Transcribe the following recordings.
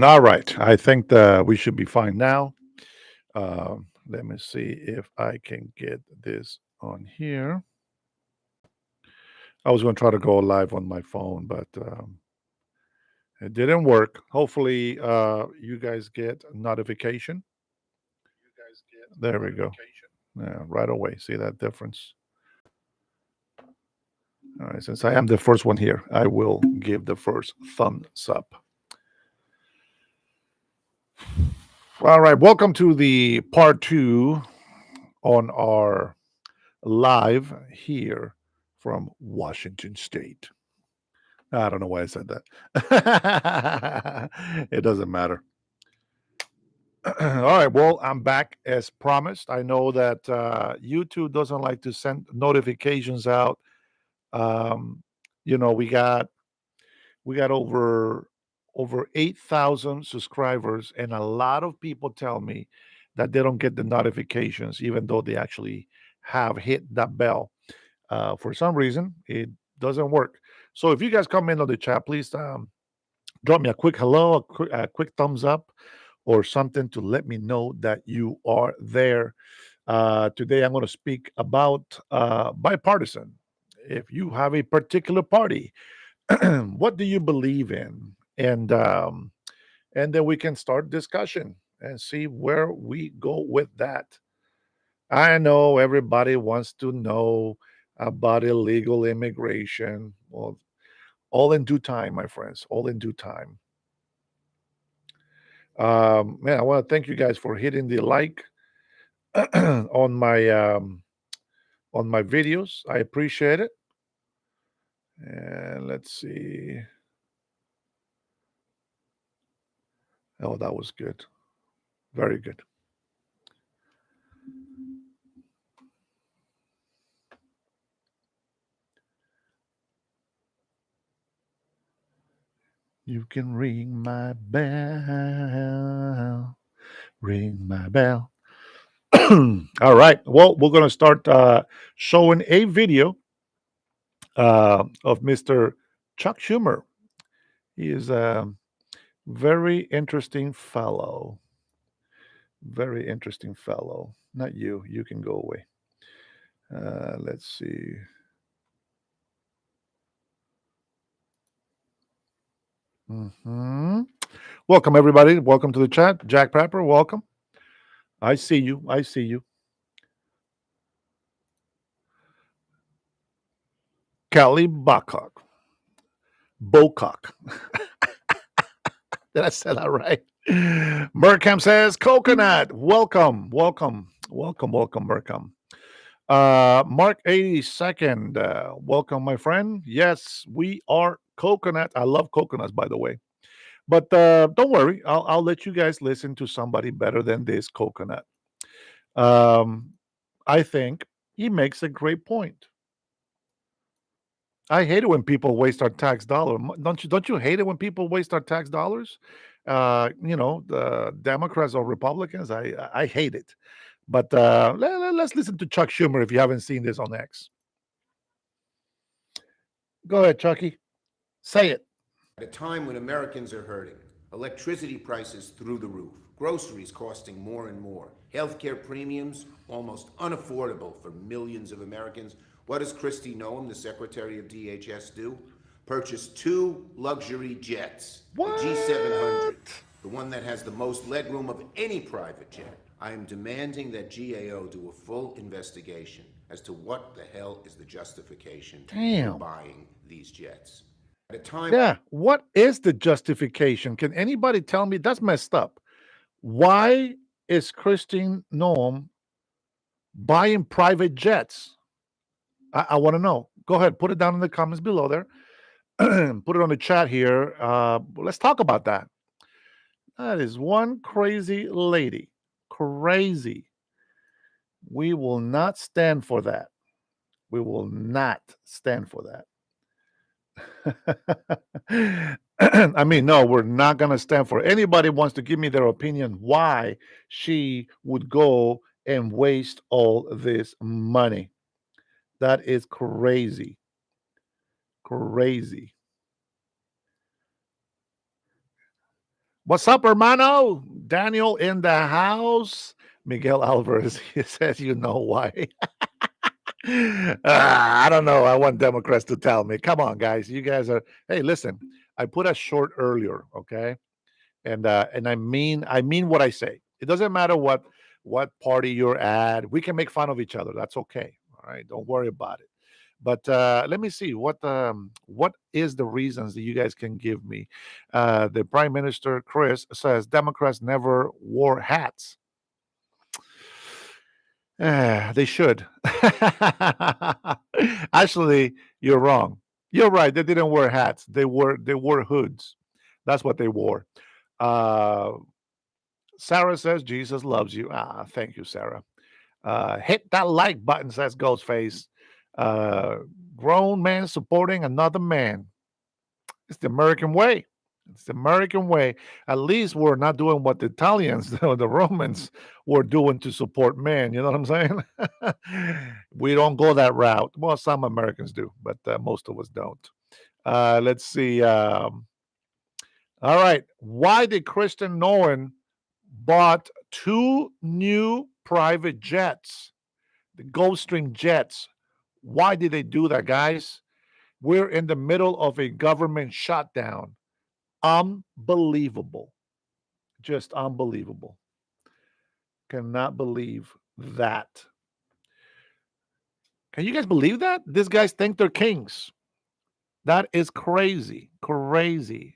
All right. I think that we should be fine now. Let me see if I can get this on here. I was going to try to go live on my phone, but it didn't work. Hopefully, you guys get a notification. There we go. Yeah, right away. See that difference? All right. Since I am the first one here, I will give the first thumbs up. All right. Welcome to the part two on our live here from Washington State. I don't know why I said that. It doesn't matter. All right. Well, I'm back as promised. I know that YouTube doesn't like to send notifications out. Um, we got over 8,000 subscribers, and a lot of people tell me that they don't get the notifications, even though they actually have hit that bell. For some reason, it doesn't work. So if you guys come in on the chat, please drop me a quick hello, a quick thumbs up, or something to let me know that you are there. Today, I'm going to speak about bipartisan. If you have a particular party, what do you believe in? And then we can start discussion and see where we go with that. I know everybody wants to know about illegal immigration. Well, all in due time, my friends. All in due time. Man, I want to thank you guys for hitting the like on my videos. I appreciate it. And let's see. Oh, that was good. Very good. You can ring my bell. Ring my bell. All right. Well, we're going to start showing a video of Mr. Chuck Schumer. He is a very interesting fellow. Very interesting fellow. Not you. You can go away. Let's see. hmm Welcome, everybody. Welcome to the chat. Jack Prapper, welcome. I see you. I see you. Kelly Bocock. Bocock. Did I say that right? Burkham says coconut. Welcome, welcome, welcome, welcome, Burkham. Mark 82nd. Welcome, my friend. Yes, we are coconut. I love coconuts, by the way. But don't worry, I'll let you guys listen to somebody better than this coconut. Um, I think he makes a great point. I hate it when people waste our tax dollar. Don't you hate it when people waste our tax dollars? The Democrats or Republicans. I hate it. But let's listen to Chuck Schumer if you haven't seen this on X. Go ahead, Chucky. Say it. At a time when Americans are hurting, electricity prices through the roof, groceries costing more and more, healthcare premiums almost unaffordable for millions of Americans, what does Kristi Noem, the Secretary of DHS, do? Purchase two luxury jets, What? the G700, the one that has the most legroom of any private jet. I am demanding that GAO do a full investigation as to what the hell is the justification for Damn. buying these jets. At a time Yeah. What is the justification? Can anybody tell me? That's messed up. Why is Christine Noem buying private jets? I want to know. Go ahead. Put it down in the comments below there. Put it on the chat here. Let's talk about that. That is one crazy lady. Crazy. We will not stand for that. We will not stand for that. I mean, no, we're not going to stand for it. Anybody wants to give me their opinion why she would go and waste all this money. That is crazy. Crazy. What's up, hermano? Daniel in the house. Miguel Alvarez, he says, you know why. I don't know. I want Democrats to tell me. Come on, guys. You guys are. Hey, listen. I put a short earlier, okay, and I mean what I say. It doesn't matter what party you're at. We can make fun of each other. That's okay. All right. Don't worry about it. But let me see what is the reasons that you guys can give me. The Prime Minister Chris says Democrats never wore hats. They should. Actually, you're wrong. You're right. They didn't wear hats. They wore hoods. That's what they wore. Uh, Sarah says Jesus loves you. Ah, thank you, Sarah. Hit that like button, says Ghostface. Uh, Grown man supporting another man. It's the American way. It's the American way. At least we're not doing what the Italians, the Romans, were doing to support man. You know what I'm saying? We don't go that route. Well, some Americans do, but most of us don't. Let's see. All right. Why did Kristen Nolan bought two new private jets, the Gulfstream jets? Why did they do that, guys? We're in the middle of a government shutdown. Unbelievable. Just unbelievable. Cannot believe that. Can you guys believe that? These guys think they're kings. That is crazy. Crazy.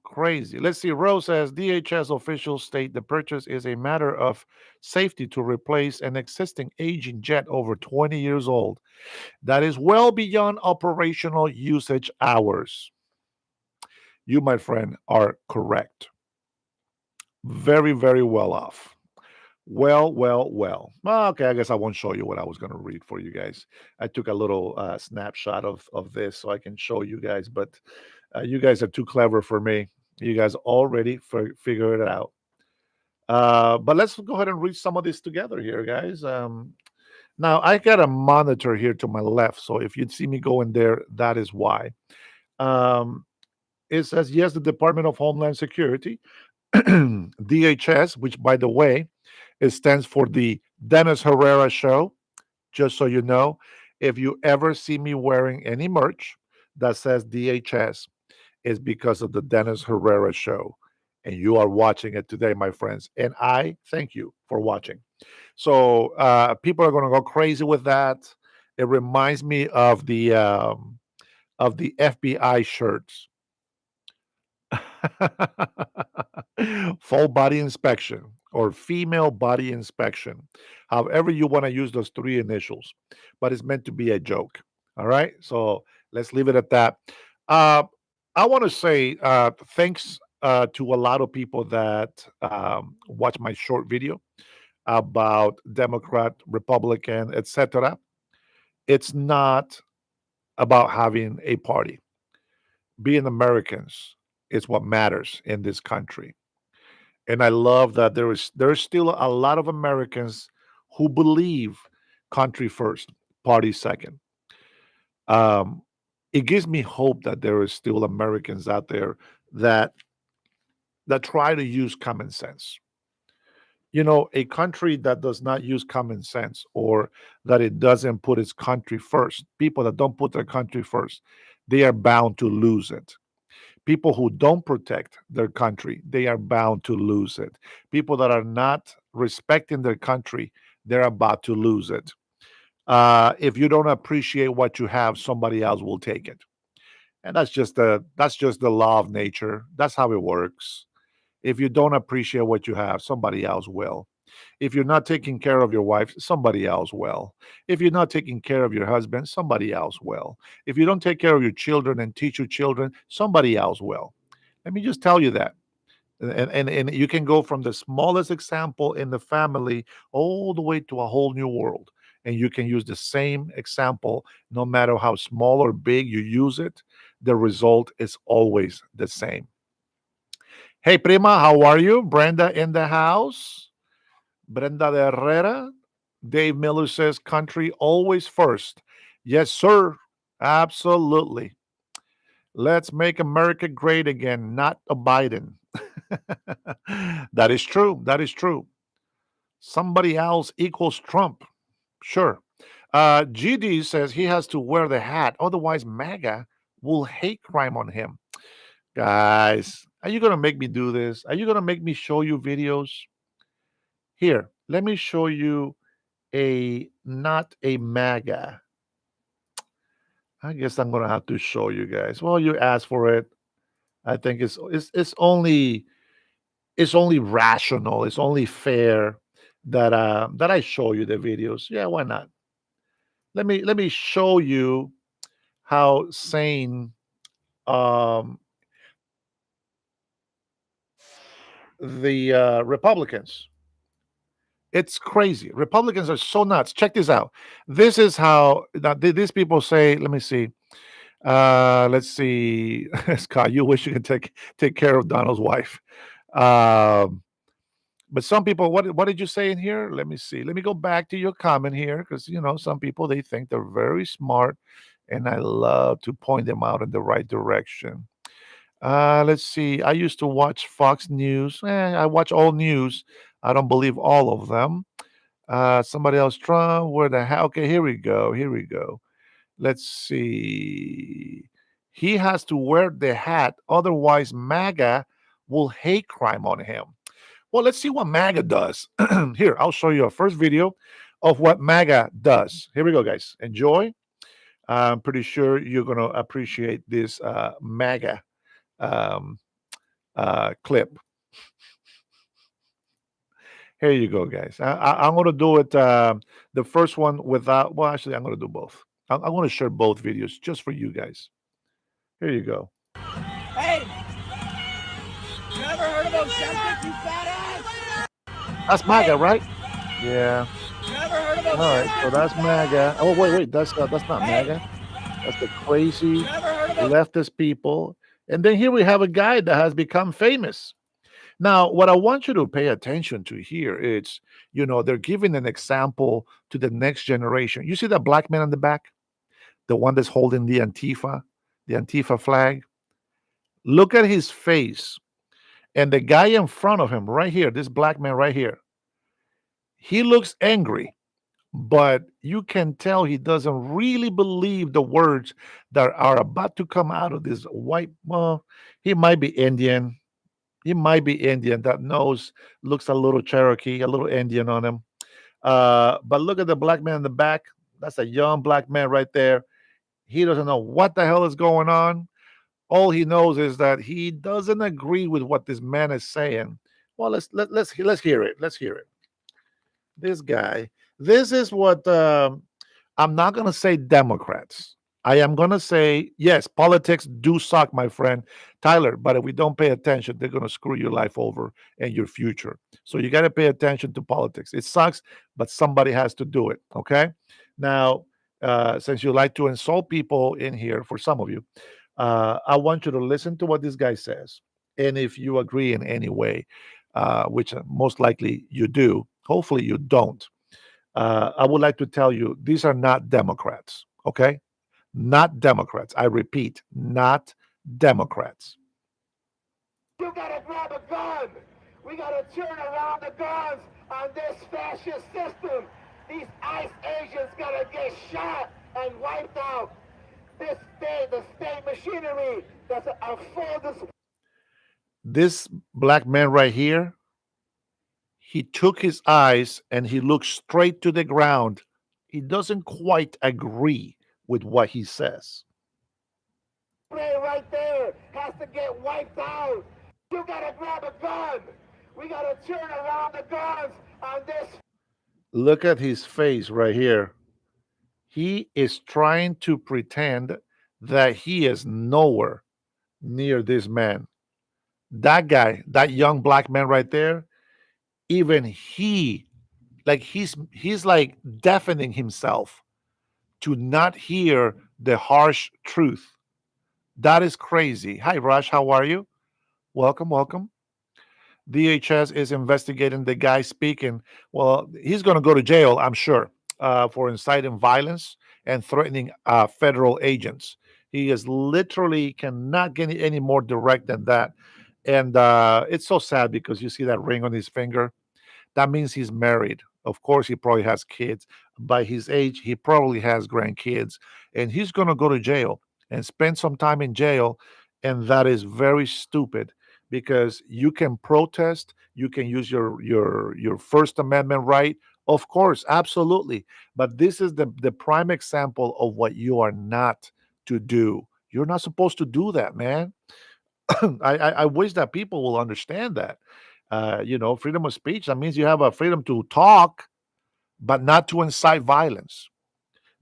Crazy. Let's see. Rose says DHS officials state the purchase is a matter of safety to replace an existing aging jet over 20 years old that is well beyond operational usage hours. You, my friend, are correct. Very, very well off. Well, well, well. Okay, I guess I won't show you what I was going to read for you guys. I took a little snapshot of this so I can show you guys, but you guys are too clever for me. You guys already figured it out. But let's go ahead and read some of this together here, guys. Now, I got a monitor here to my left, so if you see me going there, that is why. Um, it says, yes, the Department of Homeland Security, DHS, which, by the way, it stands for the Dennis Herrera Show. Just so you know, if you ever see me wearing any merch that says DHS, it's because of the Dennis Herrera Show. And you are watching it today, my friends. And I thank you for watching. So people are going to go crazy with that. It reminds me of the FBI shirts. Full body inspection or female body inspection. However, you want to use those three initials, but it's meant to be a joke. All right. So let's leave it at that. Uh, I want to say thanks to a lot of people that watch my short video about Democrat, Republican, etc. It's not about having a party. Being Americans is what matters in this country. And I love that there's still a lot of Americans who believe country first, party second. Um, it gives me hope that there is still Americans out there that try to use common sense. You know, a country that does not use common sense or that it doesn't put its country first, people that don't put their country first, they are bound to lose it. People who don't protect their country, they are bound to lose it. People that are not respecting their country, they're about to lose it. If you don't appreciate what you have, somebody else will take it, and that's just the law of nature. That's how it works. If you don't appreciate what you have, somebody else will. If you're not taking care of your wife, somebody else will. If you're not taking care of your husband, somebody else will. If you don't take care of your children and teach your children, somebody else will. Let me just tell you that. And you can go from the smallest example in the family all the way to a whole new world. And you can use the same example no matter how small or big you use it. The result is always the same. Hey, Prima, how are you? Brenda in the house. Brenda de Herrera. Dave Miller says, country always first. Yes, sir. Absolutely. Let's make America great again, not a Biden. That is true. That is true. Somebody else equals Trump. Sure. GD says he has to wear the hat, otherwise MAGA will hate crime on him. Guys, are you gonna make me do this? Are you gonna make me show you videos? Here, let me show you a not a MAGA. I guess I'm gonna have to show you guys. Well, you asked for it. I think it's only rational. It's only fair that I show you the videos. Yeah, why not? Let me show you how sane um, the Republicans. It's crazy. Republicans are so nuts. Check this out. This is how these people say. Let me see. Let's see. Scott, you wish you could take care of Donald's wife. Um, but some people, what did you say in here? Let me see. Let me go back to your comment here because some people they think they're very smart, and I love to point them out in the right direction. Let's see. I used to watch Fox News. I watch all news. I don't believe all of them. Somebody else, Trump. Where the hell? Okay, here we go. Here we go. Let's see. He has to wear the hat, otherwise MAGA will hate crime on him. Well, let's see what MAGA does. Here, I'll show you a first video of what MAGA does. Here we go, guys. Enjoy. I'm pretty sure you're going to appreciate this MAGA um, clip. Here you go, guys. I'm going to do it. The first one without, well, actually, I'm going to do both. I'm going to share both videos just for you guys. Here you go. Hey, you ever heard of Ozempic, you fat ass? That's MAGA, right? Yeah. You ever heard of All right. So Ozempic? that's MAGA. Oh, wait. That's not Hey, MAGA. That's the crazy you ever heard of leftist people. And then here we have a guy that has become famous. Now, what I want you to pay attention to here is, they're giving an example to the next generation. You see that black man in the back, the one that's holding the Antifa flag? Look at his face. And the guy in front of him, right here, this black man right here, he looks angry, but you can tell he doesn't really believe the words that are about to come out of this white. Well, he might be Indian. He might be Indian. That nose looks a little Cherokee, a little Indian on him. But look at the black man in the back. That's a young black man right there. He doesn't know what the hell is going on. All he knows is that he doesn't agree with what this man is saying. Well, let's hear it. Let's hear it. This guy. This is what I'm not going to say Democrats. I am going to say, yes, politics do suck, my friend Tyler, but if we don't pay attention, they're going to screw your life over and your future. So you got to pay attention to politics. It sucks, but somebody has to do it. Okay. Now, since you like to insult people in here, for some of you, I want you to listen to what this guy says. And if you agree in any way, which most likely you do, hopefully you don't. I would like to tell you these are not Democrats, okay? Not Democrats. I repeat, not Democrats. You gotta grab a gun. We gotta turn around the guns on this fascist system. These ICE agents gotta get shot and wiped out. The state machinery that's a full display. This black man right here, he took his eyes and he looked straight to the ground. He doesn't quite agree with what he says. Right there has to get wiped out. You gotta grab a gun. We gotta turn around the guns on this. Look at his face right here. He is trying to pretend that he is nowhere near this man. That guy, that young black man right there, even he, like he's like deafening himself to not hear the harsh truth. That is crazy. Hi, Raj. How are you? Welcome, welcome. DHS is investigating the guy speaking. Well, he's going to go to jail, I'm sure, for inciting violence and threatening federal agents. He is literally cannot get any more direct than that. And it's so sad because you see that ring on his finger. That means he's married. Of course, he probably has kids. By his age, he probably has grandkids, and he's going to go to jail and spend some time in jail. And that is very stupid because you can protest, you can use your First Amendment right. Of course, absolutely. But this is the prime example of what you are not to do. You're not supposed to do that, man. I wish that people will understand that. Freedom of speech, that means you have a freedom to talk, but not to incite violence.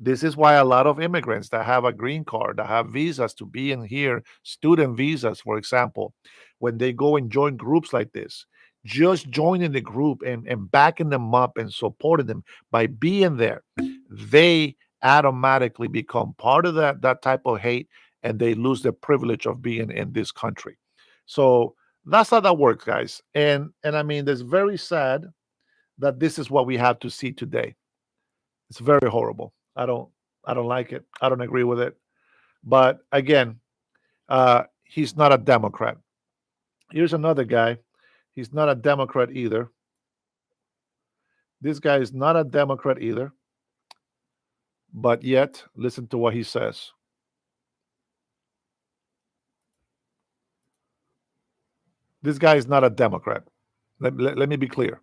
This is why a lot of immigrants that have a green card, that have visas to be in here, student visas, for example, when they go and join groups like this, just joining the group and backing them up and supporting them by being there, they automatically become part of that type of hate, and they lose the privilege of being in this country. So that's how that works, guys. And I mean, it's very sad that this is what we have to see today. It's very horrible. I don't like it. I don't agree with it. But again, he's not a Democrat. Here's another guy. He's not a Democrat either. This guy is not a Democrat either. But yet, listen to what he says. This guy is not a Democrat. Let me be clear.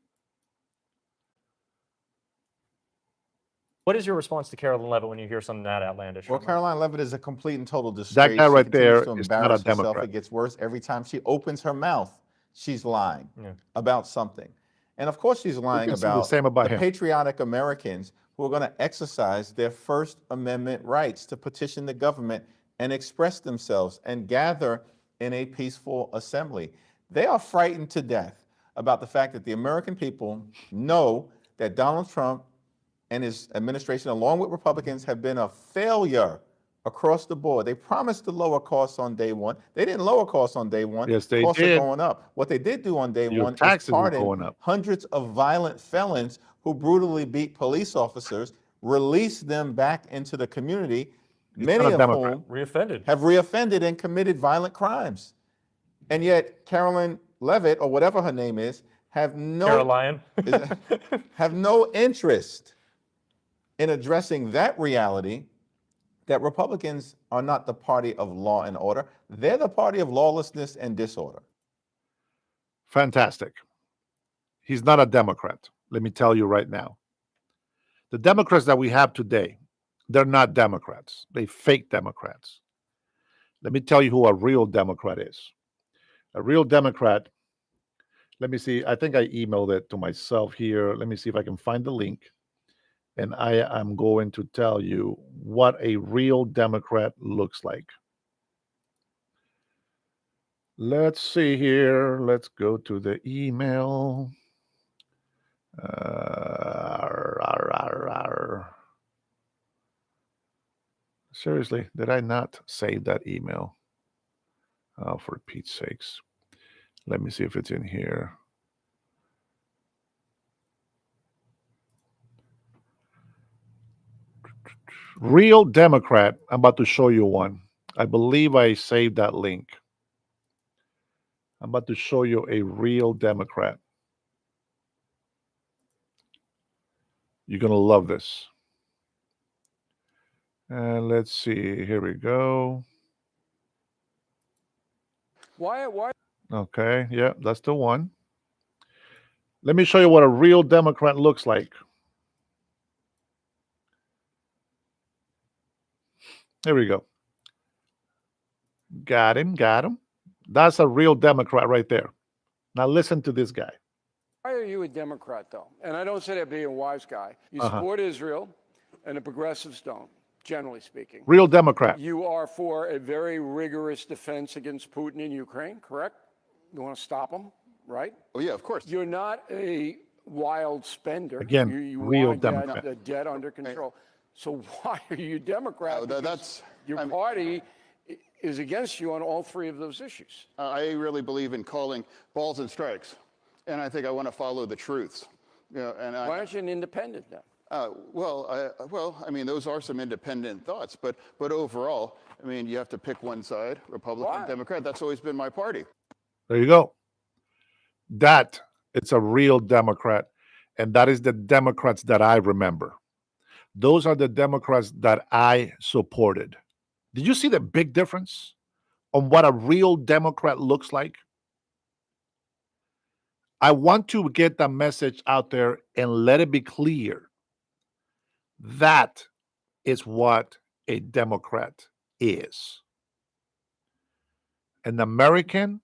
What is your response to Carolyn Levitt when you hear something that outlandish? Well, Caroline Levitt is a complete and total That disgrace. guy She right continues there to is not a embarrass herself. Democrat. It gets worse every time she opens her mouth. She's lying Yeah. about something. And of course, she's lying can say the about same about the him. patriotic Americans who are going to exercise their First Amendment rights to petition the government and express themselves and gather in a peaceful assembly. They are frightened to death about the fact that the American people know that Donald Trump and his administration, along with Republicans, have been a failure across the board. They promised to lower costs on day one. They didn't lower costs on day one. Yes, they costs did. are going up. What they did do on day Your one is taxes are pardon going up. hundreds of violent felons who brutally beat police officers, release them back into the community, many not a of Democrat. whom Reoffended. have reoffended and committed violent crimes. And yet Carolyn Levitt, or whatever her name is, have no interest in addressing that reality that Republicans are not the party of law and order. They're the party of lawlessness and disorder. Fantastic. He's not a Democrat. Let me tell you right now. The Democrats that we have today, they're not Democrats. They fake Democrats. Let me tell you who a real Democrat is. A real Democrat, let me see. I think I emailed it to myself here. Let me see if I can find the link. And I am going to tell you what a real Democrat looks like. Let's see here. Let's go to the email. Seriously, did I not save that email? Oh, for Pete's sakes. Let me see if it's in here. Real Democrat. I'm about to show you one. I believe I saved that link. I'm about to show you a real Democrat. You're going to love this. And let's see. Here we go. Why? Okay. Yeah, that's the one. Let me show you what a real Democrat looks like. Here we go. Got him. Got him. That's a real Democrat right there. Now listen to this guy. Why are you a Democrat, though? And I don't say that being a wise guy. You support Israel, and the progressives don't, generally speaking. Real Democrat. You are for a very rigorous defense against Putin in Ukraine, correct? You want to stop him, right? Oh, yeah, of course. You're not a wild spender. Again, you real want Democrat. the debt under control. So why are you a Democrat? Your party is against you on all three of those issues. I really believe in calling balls and strikes, and I think I want to follow the truths. Why aren't you an independent then? I mean, those are some independent thoughts, but overall, I mean, you have to pick one side, Republican, Why? Democrat. That's always been my party. There you go. That it's a real Democrat, and that is the Democrats that I remember. Those are the Democrats that I supported. Did you see the big difference on what a real Democrat looks like? I want to get that message out there and let it be clear that is what a Democrat is. An American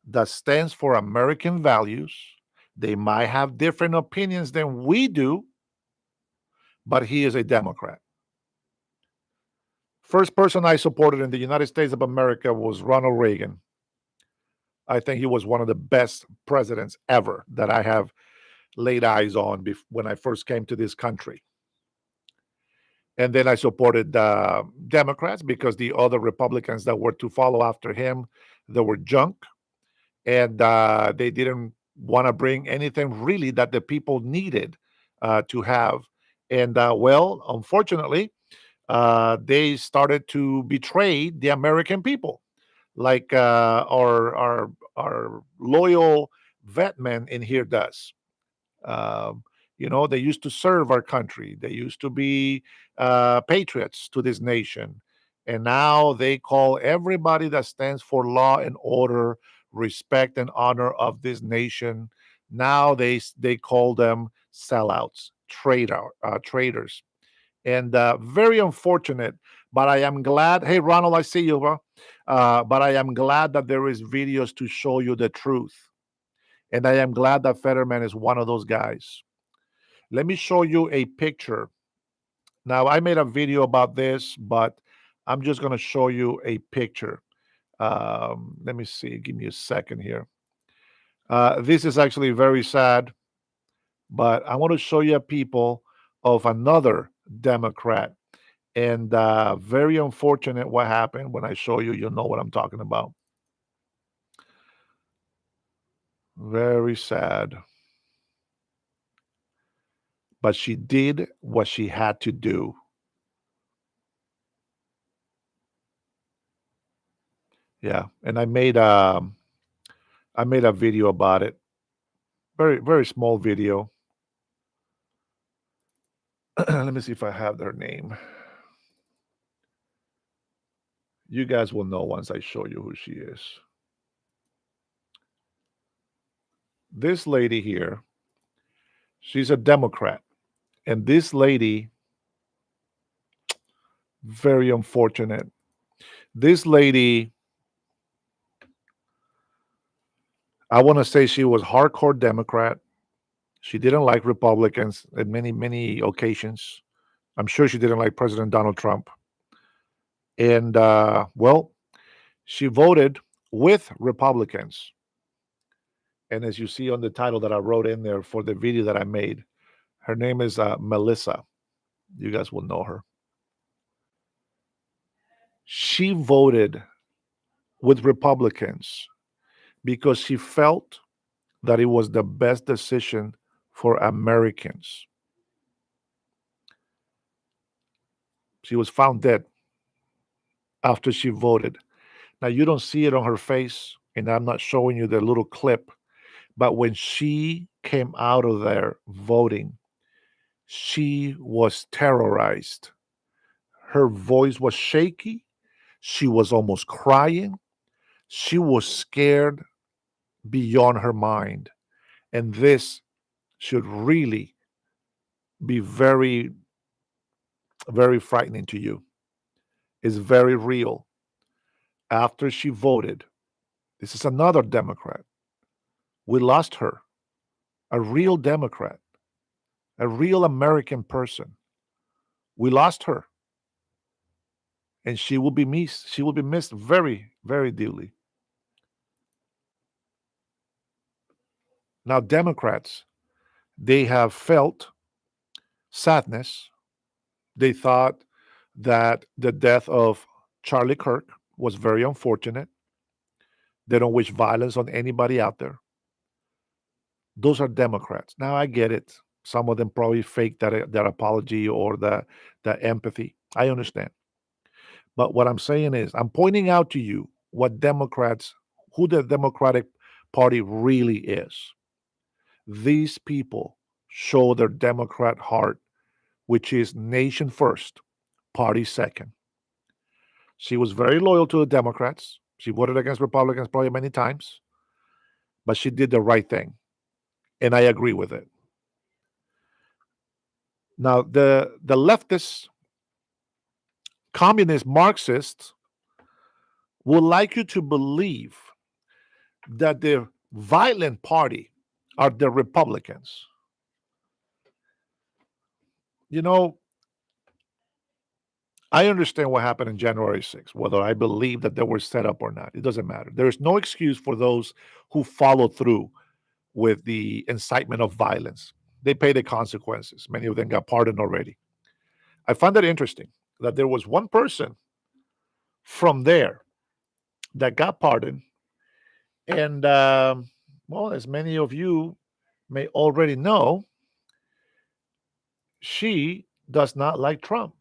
that stands for American values. They might have different opinions than we do, but he is a Democrat. First person I supported in the United States of America was Ronald Reagan. I think he was one of the best presidents ever that I have laid eyes on when I first came to this country. And then I supported Democrats because the other Republicans that were to follow after him, they were junk, and they didn't want to bring anything really that the people needed to have. And well, unfortunately, they started to betray the American people, like our loyal vet man in here does. Um, they used to serve our country. They used to be patriots to this nation. And now they call everybody that stands for law and order, respect and honor of this nation. Now they call them sellouts, traitors, and very unfortunate. But I am glad. Hey, Ronald, I see you, bro. But I am glad that there is videos to show you the truth, and I am glad that Fetterman is one of those guys. Let me show you a picture. Now, I made a video about this, but I'm just going to show you a picture. Let me see. Give me a second here. This is actually very sad, but I want to show you people of another Democrat. And very unfortunate what happened. When I show you, you'll know what I'm talking about. Very sad. But she did what she had to do. Yeah, and I made a video about it. Very very small video. Let me see if I have their name. You guys will know once I show you who she is. This lady here, she's a Democrat. And this lady, very unfortunate. This lady, I want to say she was hardcore Democrat. She didn't like Republicans at many, many occasions. I'm sure she didn't like President Donald Trump. And, well, she voted with Republicans. And as you see on the title that I wrote in there for the video that I made, her name is Melissa. You guys will know her. She voted with Republicans because she felt that it was the best decision for Americans. She was found dead after she voted. Now, you don't see it on her face, and I'm not showing you the little clip, but when she came out of there voting, she was terrorized. Her voice was shaky. She was almost crying. She was scared beyond her mind. And this should really be very, very frightening to you. It's very real. After she voted, this is another Democrat. We lost her, a real Democrat, a real American person. We lost her, and she will be missed. She will be missed very, very dearly. Now, Democrats, they have felt sadness. They thought that the death of Charlie Kirk was very unfortunate. They don't wish violence on anybody out there. Those are Democrats. Now I get it. Some of them probably fake that apology or the empathy. I understand. But what I'm saying is, I'm pointing out to you what Democrats who the Democratic Party really is. These people show their Democrat heart, which is nation first, party second. She was very loyal to the Democrats. She voted against Republicans probably many times, but she did the right thing. And I agree with it. Now, the leftists, communist Marxists, would like you to believe that the violent party are the Republicans. You know, I understand what happened in January 6th, whether I believe that they were set up or not. It doesn't matter. There is no excuse for those who follow through with the incitement of violence. They pay the consequences. Many of them got pardoned already. I find that interesting that there was one person from there that got pardoned. And, well, as many of you may already know, she does not like Trump.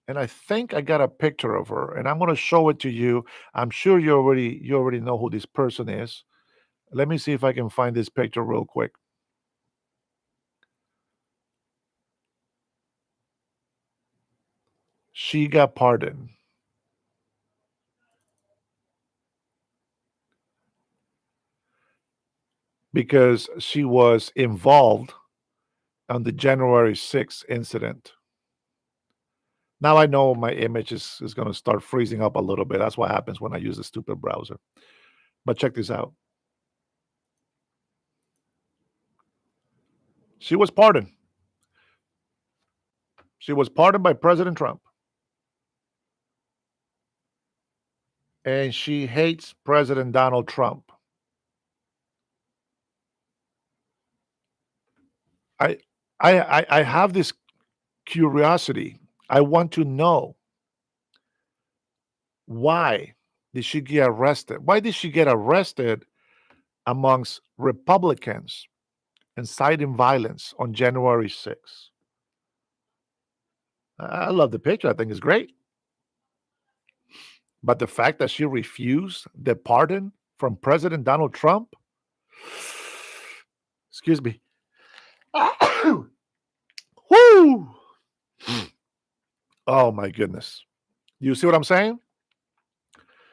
And I think I got a picture of her, and I'm going to show it to you. I'm sure you already know who this person is. Let me see if I can find this picture real quick. She got pardoned because she was involved on the January 6th incident. Now I know my image is going to start freezing up a little bit. That's what happens when I use a stupid browser. But check this out. She was pardoned. She was pardoned by President Trump. And she hates President Donald Trump. I I have this curiosity. I want to know, why did she get arrested? Why did she get arrested amongst Republicans inciting violence on January 6th? I love the picture. I think it's great. But the fact that she refused the pardon from President Donald Trump, excuse me. Woo! Oh my goodness. You see what I'm saying?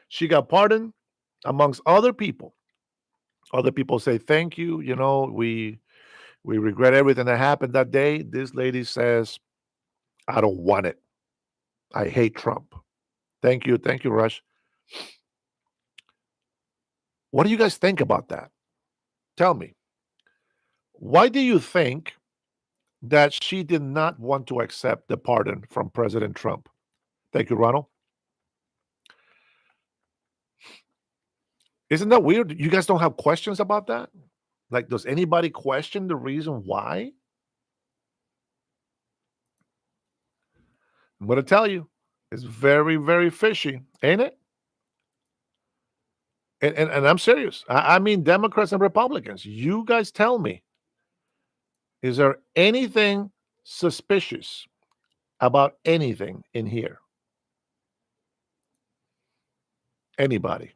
She got pardoned amongst other people. Other people say, thank you. We regret everything that happened that day. This lady says, I don't want it. I hate Trump. Thank you. Thank you, Rush. What do you guys think about that? Tell me. Why do you think that she did not want to accept the pardon from President Trump? Thank you, Ronald. Isn't that weird? You guys don't have questions about that? Like, does anybody question the reason why? I'm going to tell you, it's very, very fishy, ain't it? And I'm serious. I mean, Democrats and Republicans, you guys tell me, is there anything suspicious about anything in here? Anybody?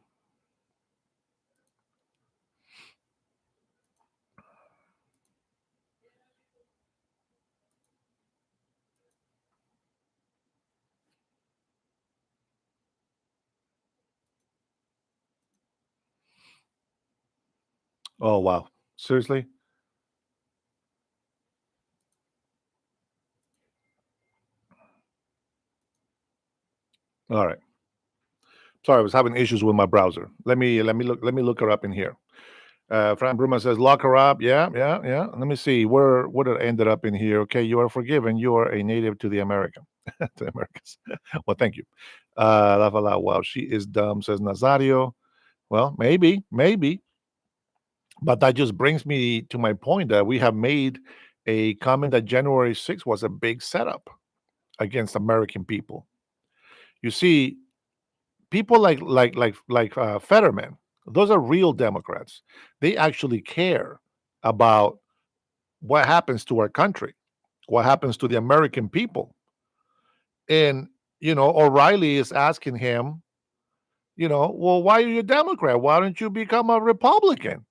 Oh, wow. Seriously? All right. Sorry, I was having issues with my browser. Let me look her up in here. Frank Bruma says, lock her up. Yeah, yeah, yeah. Let me see where it ended up in here. Okay, you are forgiven. You are a native to the American, to the Americans. Well, thank you. Laugh aloud. Wow, she is dumb, says Nazario. Well, maybe. But that just brings me to my point that we have made a comment that January 6th was a big setup against American people. You see, people like Fetterman, those are real Democrats. They actually care about what happens to our country, what happens to the American people. And O'Reilly is asking him Well, why are you a Democrat? Why don't you become a Republican?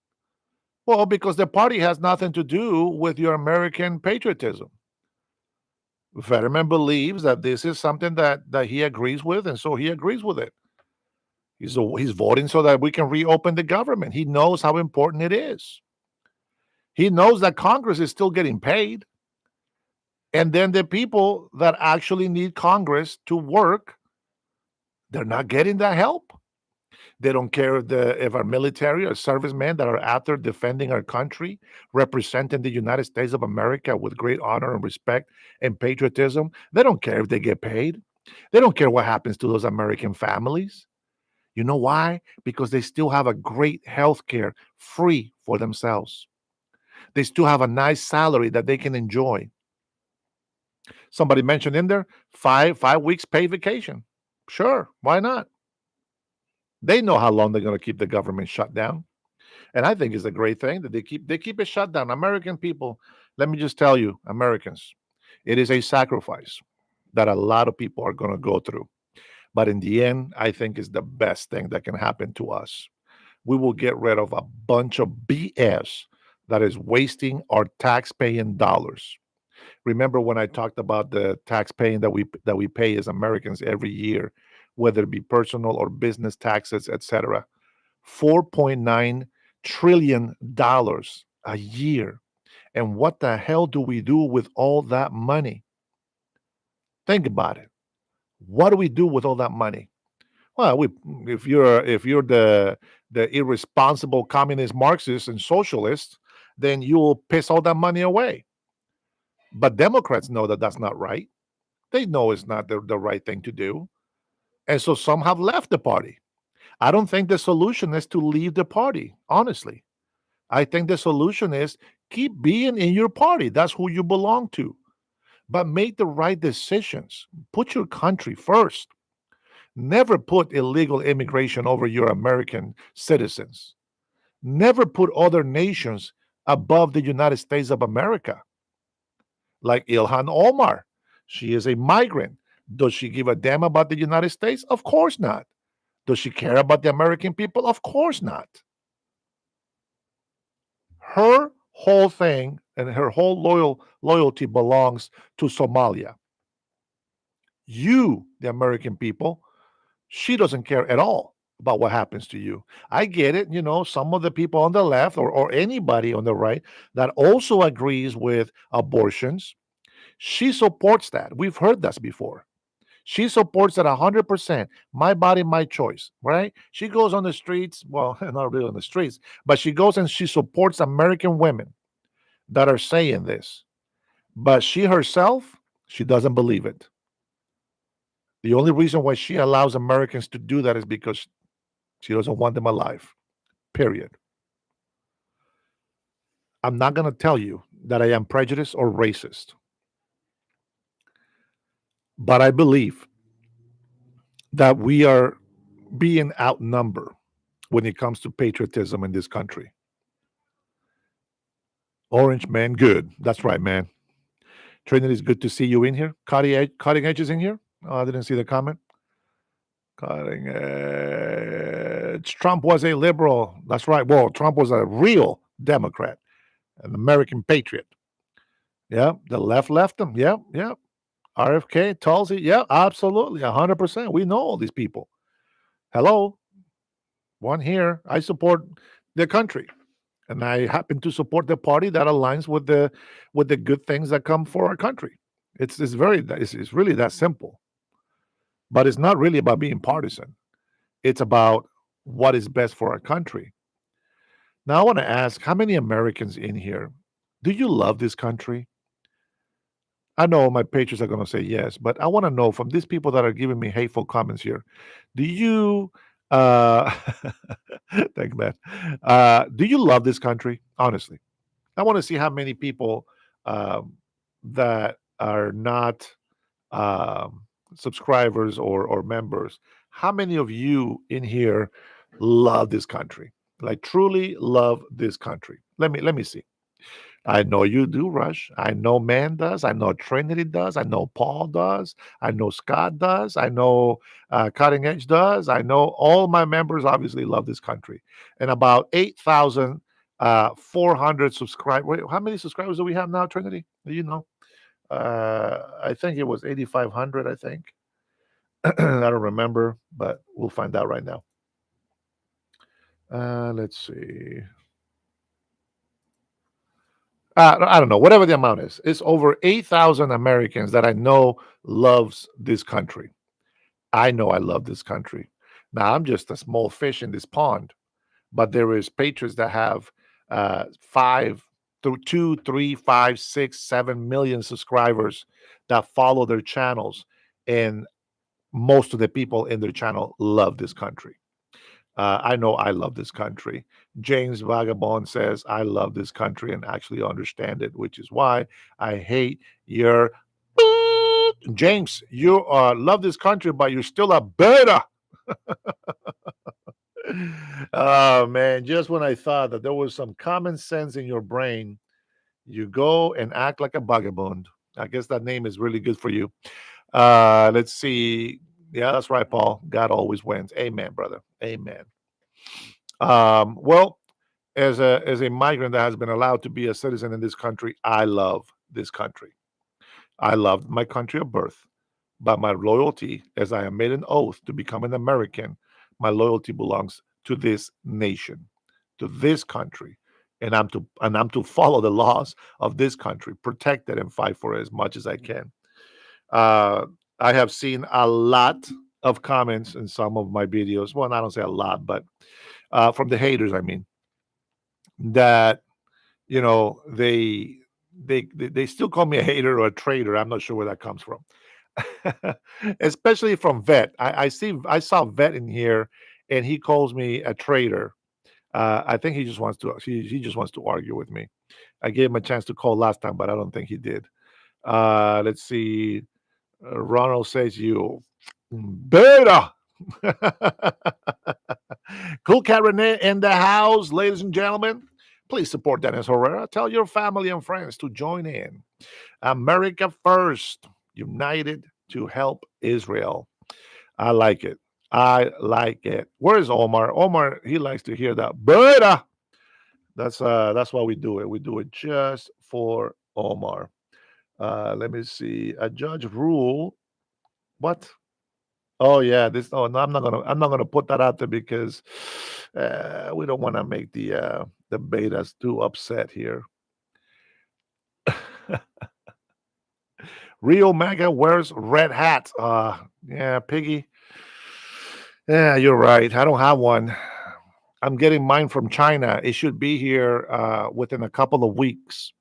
Well, because the party has nothing to do with your American patriotism. Fetterman believes that this is something that he agrees with, and so he agrees with it. He's voting so that we can reopen the government. He knows how important it is. He knows that Congress is still getting paid. And then the people that actually need Congress to work, they're not getting that help. They don't care if our military or servicemen that are out there defending our country, representing the United States of America with great honor and respect and patriotism. They don't care if they get paid. They don't care what happens to those American families. You know why? Because they still have a great health care free for themselves. They still have a nice salary that they can enjoy. Somebody mentioned in there 5 weeks paid vacation. Sure, why not? They know how long they're going to keep the government shut down. And I think it's a great thing that they keep it shut down. American people, let me just tell you, Americans, it is a sacrifice that a lot of people are going to go through. But in the end, I think it's the best thing that can happen to us. We will get rid of a bunch of BS that is wasting our tax-paying dollars. Remember when I talked about the tax paying that we pay as Americans every year, whether it be personal or business taxes, etc. $4.9 trillion a year. And what the hell do we do with all that money? Think about it. What do we do with all that money? Well, if you're the irresponsible communist Marxist and socialist, then you will piss all that money away. But Democrats know that that's not right. They know it's not the right thing to do. And so some have left the party. I don't think the solution is to leave the party, honestly. I think the solution is keep being in your party. That's who you belong to. But make the right decisions. Put your country first. Never put illegal immigration over your American citizens. Never put other nations above the United States of America, like Ilhan Omar. She is a migrant. Does she give a damn about the United States? Of course not. Does she care about the American people? Of course not. Her whole thing and her whole loyalty belongs to Somalia. You, the American people, she doesn't care at all about what happens to you. I get it. Some of the people on the left or anybody on the right that also agrees with abortions, she supports that. We've heard that before. She supports it 100%. My body, my choice, right? She goes on the streets. Well, not really on the streets, but she goes and she supports American women that are saying this. But she herself, she doesn't believe it. The only reason why she allows Americans to do that is because she doesn't want them alive. Period. I'm not going to tell you that I am prejudiced or racist, but I believe that we are being outnumbered when it comes to patriotism in this country. Orange man, good. That's right, man. Trinity, it's good to see you in here. Cutting Edge is in here. Oh, I didn't see the comment. Cutting Edge. Trump was a liberal. That's right. Well, Trump was a real Democrat, an American patriot. Yeah, the left left him. Yeah, yeah. RFK, Tulsi. Yeah, absolutely. 100%. We know all these people. Hello. One here. I support the country. And I happen to support the party that aligns with the good things that come for our country. It's really that simple. But it's not really about being partisan. It's about what is best for our country. Now I want to ask, how many Americans in here do you love this country? I know my patrons are going to say yes, but I want to know from these people that are giving me hateful comments here, do you uh thank man. Do you love this country? Honestly. I want to see how many people that are not subscribers or members. How many of you in here love this country? Like truly love this country? Let me see. I know you do, Rush. I know Man does. I know Trinity does. I know Paul does. I know Scott does. I know Cutting Edge does. I know all my members obviously love this country. And about 8,400 subscribers. Wait, how many subscribers do we have now, Trinity? Do you know? I think it was 8,500, I think. I don't remember, but we'll find out right now. Let's see. I don't know, whatever the amount is. It's over 8,000 Americans that I know loves this country. I know I love this country. Now I'm just a small fish in this pond, but there is patriots that have five through 2, 3, 5, 6, 7 million subscribers that follow their channels, and most of the people in their channel love this country. I know I love this country. James Vagabond says, I love this country and actually understand it, which is why I hate your. James, you love this country, but you're still a beta. Oh, man. Just when I thought that there was some common sense in your brain, you go and act like a vagabond. I guess that name is really good for you. Let's see. Yeah, that's right, Paul. God always wins. Amen, brother. Amen. Well, as a migrant that has been allowed to be a citizen in this country, I love this country. I love my country of birth, but my loyalty, as I have made an oath to become an American, my loyalty belongs to this nation, to this country, and I'm to follow the laws of this country, protect it, and fight for it as much as I can. Uh, I have seen a lot of comments in some of my videos. Well, I don't say a lot, but from the haters, I mean, that they still call me a hater or a traitor. I'm not sure where that comes from. Especially from Vet. I saw Vet in here, and he calls me a traitor. I think he just wants to argue with me. I gave him a chance to call last time, but I don't think he did. Let's see. Ronald says you beta. Cool Cat Renee in the house, ladies and gentlemen. Please support Dennis Herrera. Tell your family and friends to join in. America first, united to help Israel. I like it. I like it. Where is Omar? Omar, he likes to hear that. Beta. That's why we do it. We do it just for Omar. Let me see. A judge rule. What? Oh yeah, this. Oh no, I'm not gonna put that out there because we don't want to make the betas too upset here. Rio Mega wears red hats. Yeah, Piggy. Yeah, you're right. I don't have one. I'm getting mine from China. It should be here within a couple of weeks.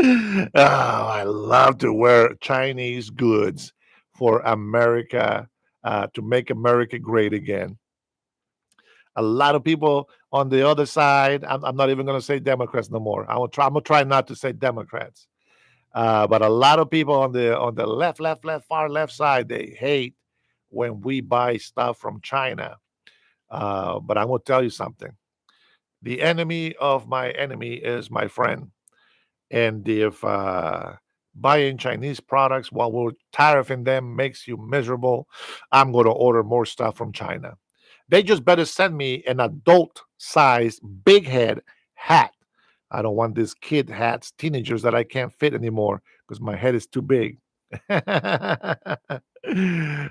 Oh, I love to wear Chinese goods for America, to make America great again. A lot of people on the other side, I'm not even going to say Democrats no more. I'm gonna try not to say Democrats. But a lot of people on the left, far left side, they hate when we buy stuff from China. But I'm gonna tell you something. The enemy of my enemy is my friend. And if buying Chinese products while we're tariffing them makes you miserable, I'm going to order more stuff from China. They just better send me an adult sized big head hat. I don't want these kid hats, teenagers that I can't fit anymore because my head is too big.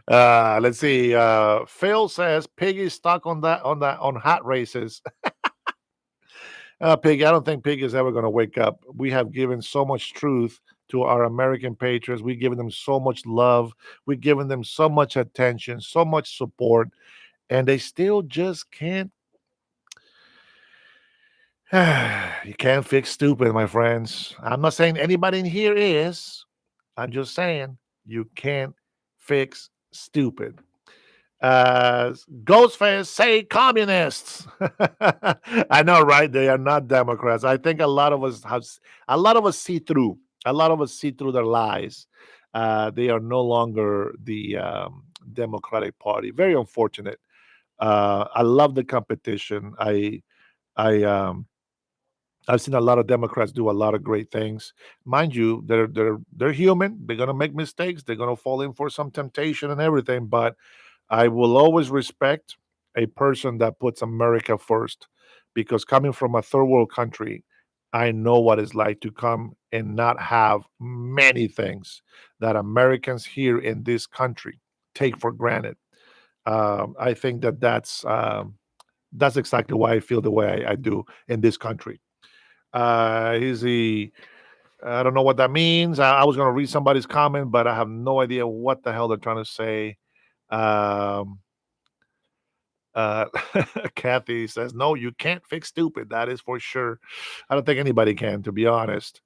Let's see. Phil says Piggy's stuck on hat races. Piggy, I don't think Piggy is ever going to wake up. We have given so much truth to our American patriots. We've given them so much love. We've given them so much attention, so much support, and they still just can't. You can't fix stupid, my friends. I'm not saying anybody in here is. I'm just saying you can't fix stupid. Ghost fans say communists. I know, right? They are not Democrats. I think a lot of us see through. A lot of us see through their lies. They are no longer the Democratic Party. Very unfortunate. I love the competition. I I've seen a lot of Democrats do a lot of great things. Mind you, they're human. They're gonna make mistakes. They're gonna fall in for some temptation and everything. But I will always respect a person that puts America first, because coming from a third world country, I know what it's like to come and not have many things that Americans here in this country take for granted. I think that that's exactly why I feel the way I do in this country. He's the I don't know what that means. I was going to read somebody's comment, but I have no idea what the hell they're trying to say. Um, uh, Kathy says, "No, you can't fix stupid. That is for sure. I don't think anybody can, to be honest."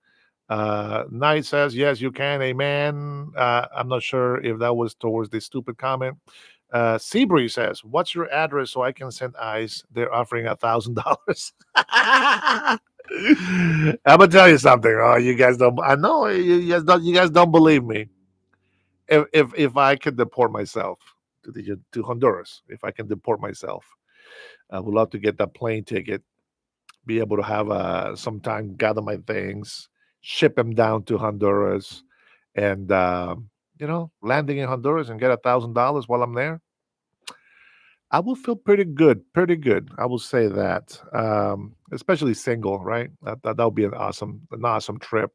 Knight says, "Yes, you can. Amen." I'm not sure if that was towards the stupid comment. Seabree says, "What's your address so I can send ice? They're offering $1,000." I'm gonna tell you something. Oh, you guys don't. I know you guys don't. You guys don't believe me. If I could deport myself to Honduras, if I can deport myself, I would love to get that plane ticket, be able to have some time, gather my things, ship them down to Honduras, and landing in Honduras and get $1,000 while I'm there. I will feel pretty good, pretty good. I will say that, especially single, right? That would be an awesome trip.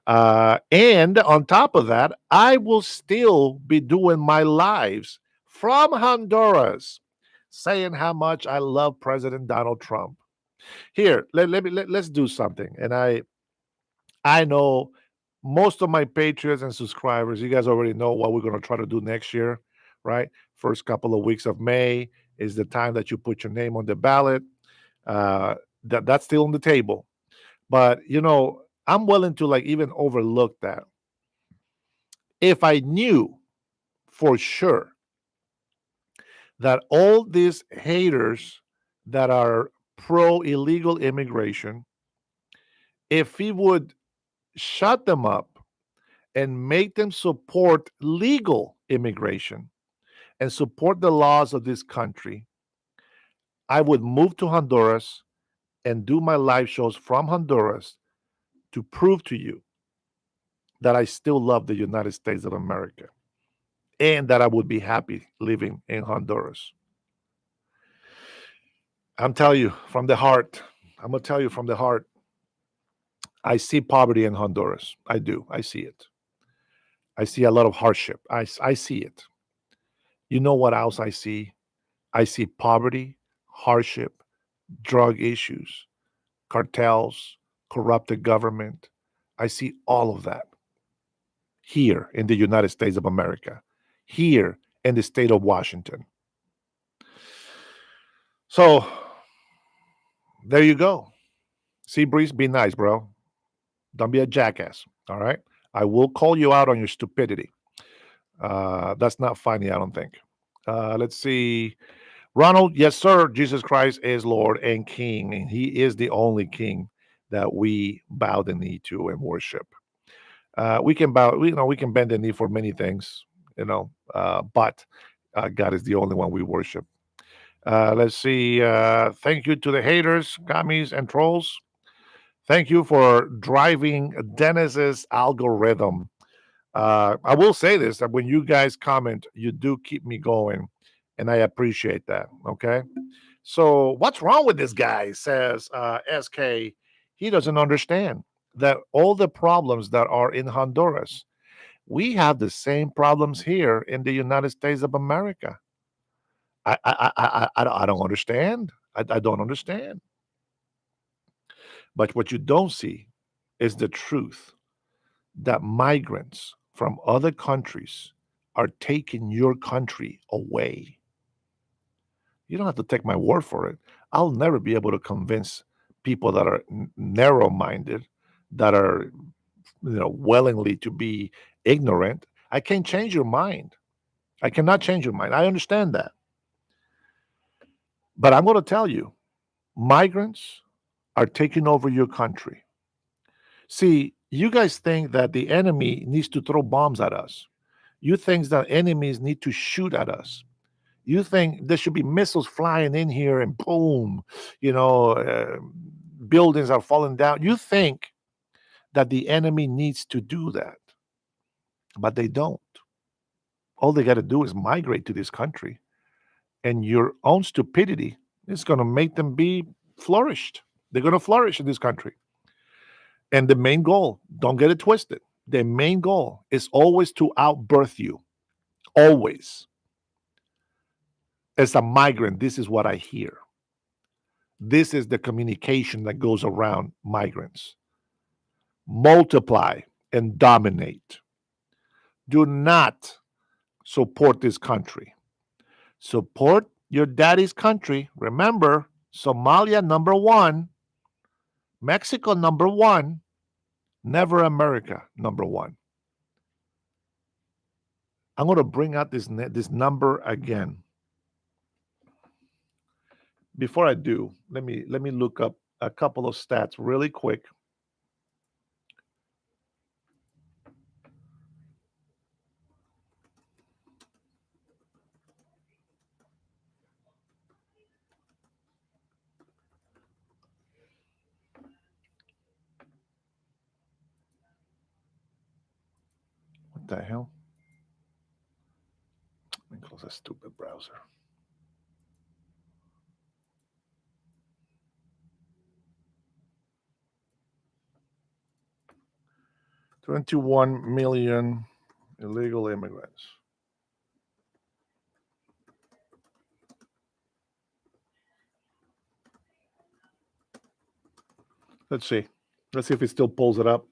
And on top of that, I will still be doing my lives from Honduras, saying how much I love President Donald Trump. Here, let's do something. And I know most of my patriots and subscribers, you guys already know what we're going to try to do next year, right? First couple of weeks of May is the time that you put your name on the ballot. Uh, that's still on the table. But I'm willing to like even overlook that. If I knew for sure that all these haters that are pro illegal immigration, if he would shut them up and make them support legal immigration and support the laws of this country, I would move to Honduras and do my live shows from Honduras to prove to you that I still love the United States of America and that I would be happy living in Honduras. I'm telling you from the heart. I'm going to tell you from the heart. I see poverty in Honduras. I do. I see it. I see a lot of hardship. I see it. You know what else I see? I see poverty, hardship, drug issues, cartels, corrupted government. I see all of that here in the United States of America, here in the state of Washington. So there you go. Sea Breeze, be nice, bro. Don't be a jackass. All right. I will call you out on your stupidity. That's not funny, I don't think. Let's see. Ronald, yes, sir. Jesus Christ is Lord and King, and He is the only King that we bow the knee to and worship. We can bow, we can bend the knee for many things, but God is the only one we worship. Let's see. Thank you to the haters, commies, and trolls. Thank you for driving Dennis's algorithm. I will say this that when you guys comment, you do keep me going, and I appreciate that. Okay. So, what's wrong with this guy? Says SK. He doesn't understand that all the problems that are in Honduras, we have the same problems here in the United States of America. I don't understand. I don't understand. But what you don't see is the truth that migrants from other countries are taking your country away. You don't have to take my word for it. I'll never be able to convince people that are narrow minded, that are, willingly to be ignorant. I can't change your mind. I cannot change your mind. I understand that. But I'm going to tell you migrants are taking over your country. See, you guys think that the enemy needs to throw bombs at us. You think that enemies need to shoot at us. You think there should be missiles flying in here and boom, you know, buildings are falling down. You think that the enemy needs to do that, but they don't. All they got to do is migrate to this country, and your own stupidity is going to make them be flourished. They're going to flourish in this country. And the main goal, don't get it twisted. The main goal is always to outbirth you. Always. As a migrant, this is what I hear. This is the communication that goes around migrants. Multiply and dominate. Do not support this country. Support your daddy's country. Remember, Somalia number one, Mexico number one, never America number one. I'm going to bring out this number again. Before I do, let me look up a couple of stats really quick. What the hell? Let me close that stupid browser. $21 million illegal immigrants. Let's see. Let's see if it still pulls it up.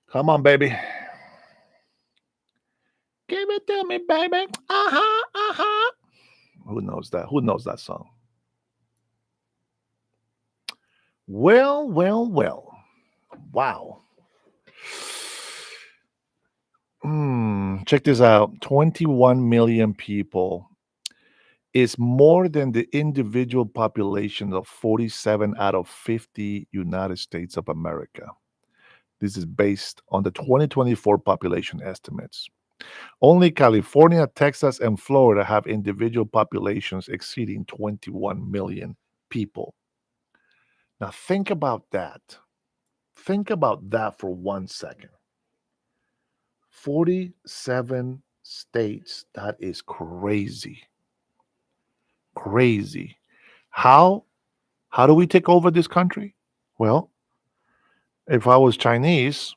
Come on, baby. Give it to me, baby. Uh-huh, uh-huh. Who knows that? Who knows that song? Well, well, well. Wow. Check this out. 21 million people is more than the individual population of 47 out of 50 United States of America. This is based on the 2024 population estimates. Only California, Texas, and Florida have individual populations exceeding 21 million people. Now, think about that. Think about that for 1 second. 47 states. That is crazy. Crazy. How do we take over this country? Well, if I was Chinese,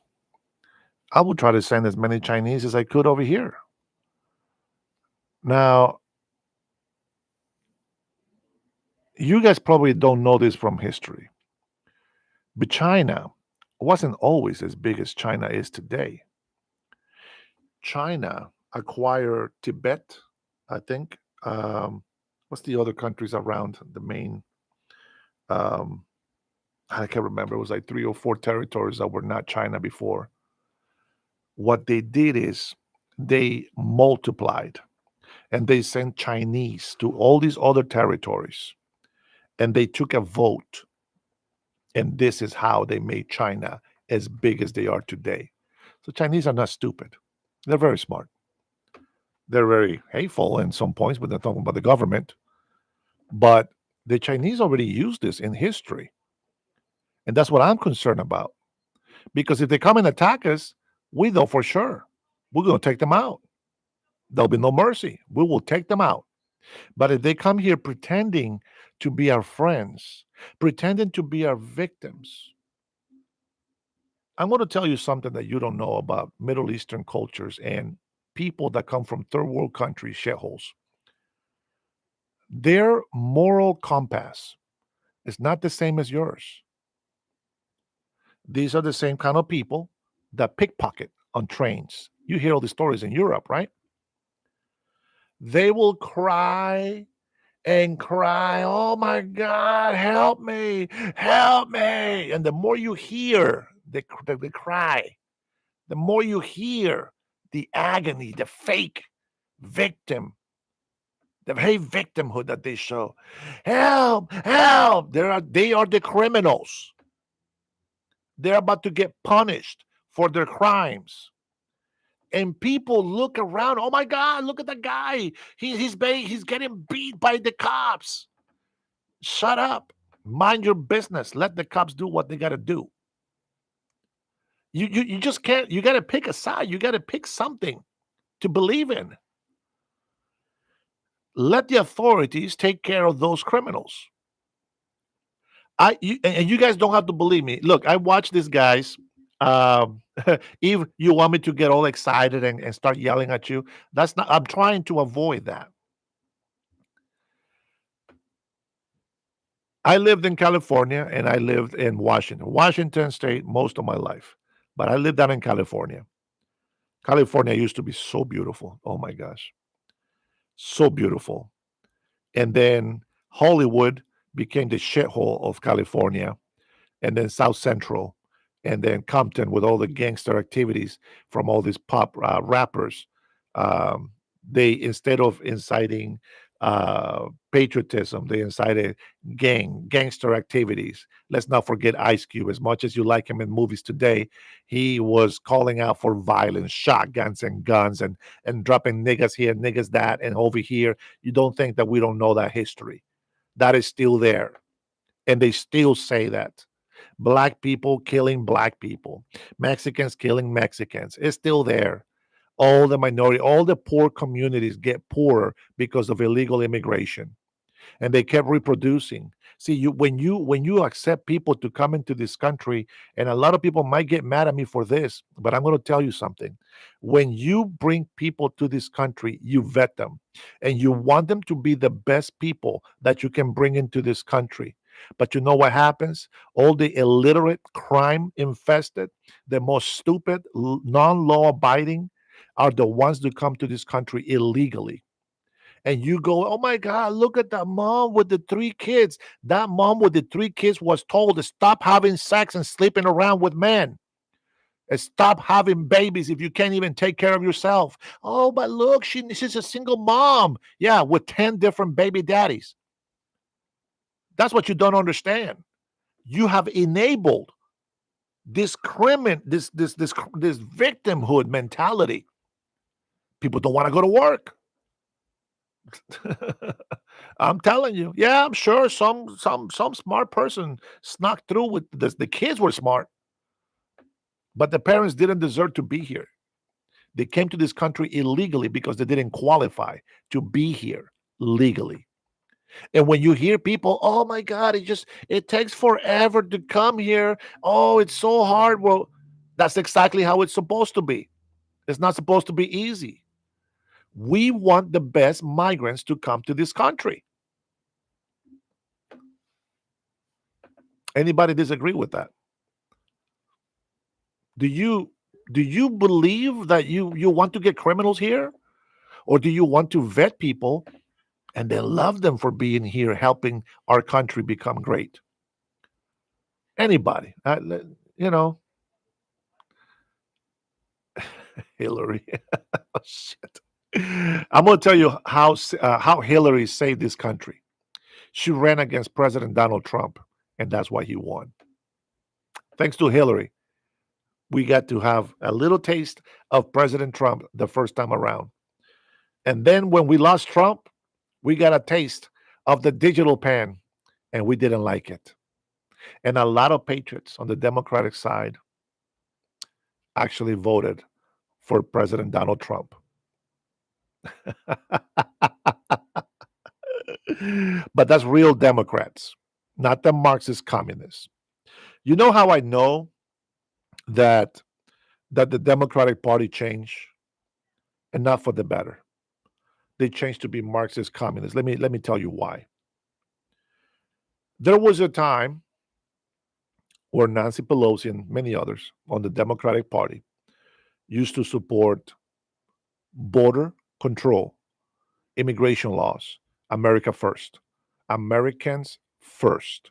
I would try to send as many Chinese as I could over here. Now, you guys probably don't know this from history, but China wasn't always as big as China is today. China acquired Tibet, I think. What's the other countries around the main? Um, I can't remember. It was like 3 or 4 territories that were not China before. What they did is they multiplied and they sent Chinese to all these other territories and they took a vote. And this is how they made China as big as they are today. So Chinese are not stupid. They're very smart. They're very hateful in some points, but they're talking about the government. But the Chinese already used this in history. And that's what I'm concerned about. Because if they come and attack us, we know for sure we're going to take them out. There'll be no mercy. We will take them out. But if they come here pretending to be our friends, pretending to be our victims, I'm going to tell you something that you don't know about Middle Eastern cultures and people that come from third world countries, shitholes. Their moral compass is not the same as yours. These are the same kind of people that pickpocket on trains. You hear all the stories in Europe, right? They will cry and cry, oh my God, help me, help me. And the more you hear the cry, the more you hear the agony, the fake victim, the very victimhood that they show. Help, help. They are the criminals. They're about to get punished for their crimes. And people look around. Oh my God! Look at that guy. He's getting beat by the cops. Shut up. Mind your business. Let the cops do what they got to do. You just can't. You got to pick a side. You got to pick something to believe in. Let the authorities take care of those criminals. And you guys don't have to believe me. Look, I watch these guys. Um, if you want me to get all excited and start yelling at you, that's not. I'm trying to avoid that. I lived in California and I lived in Washington State most of my life, but I lived down in California. California used to be so beautiful. Oh my gosh, so beautiful. And then Hollywood became the shithole of California, and then South Central, and then Compton with all the gangster activities from all these pop rappers. Um, they, instead of inciting patriotism, they incited gangster activities. Let's not forget Ice Cube. As much as you like him in movies today, he was calling out for violence, shotguns and guns, and dropping niggas here, niggas that, and over here. You don't think that we don't know that history? That is still there, and they still say that black people killing black people, Mexicans killing Mexicans. It's still there. All the minority, all the poor communities get poorer because of illegal immigration, and they kept reproducing. See, when you accept people to come into this country, and a lot of people might get mad at me for this, but I'm going to tell you something. When you bring people to this country, you vet them, and you want them to be the best people that you can bring into this country. But you know what happens? All the illiterate, crime infested, the most stupid, non law abiding are the ones that come to this country illegally, and you go, oh my God, look at that mom with the three kids. That mom with the three kids was told to stop having sex and sleeping around with men. And stop having babies if you can't even take care of yourself. Oh, but look, she's a single mom. Yeah, with 10 different baby daddies. That's what you don't understand. You have enabled this victimhood mentality. People don't want to go to work. I'm telling you. Yeah, I'm sure some smart person snuck through with this. The kids were smart, but the parents didn't deserve to be here. They came to this country illegally because they didn't qualify to be here legally. And when you hear people, oh my God, it takes forever to come here. Oh, it's so hard. Well, that's exactly how it's supposed to be. It's not supposed to be easy. We want the best migrants to come to this country. Anybody disagree with that? Do you believe that you want to get criminals here, or do you want to vet people and then love them for being here, helping our country become great? Anybody? You know, Hillary. Oh, shit. I'm going to tell you how Hillary saved this country. She ran against President Donald Trump, and that's why he won. Thanks to Hillary, we got to have a little taste of President Trump the first time around. And then when we lost Trump, we got a taste of the digital pan, and we didn't like it. And a lot of patriots on the Democratic side actually voted for President Donald Trump. But that's real Democrats, not the Marxist communists. You know how I know that the Democratic Party changed, and not for the better. They changed to be Marxist communists. Let me tell you why. There was a time where Nancy Pelosi and many others on the Democratic Party used to support border control, immigration laws, America first, Americans first.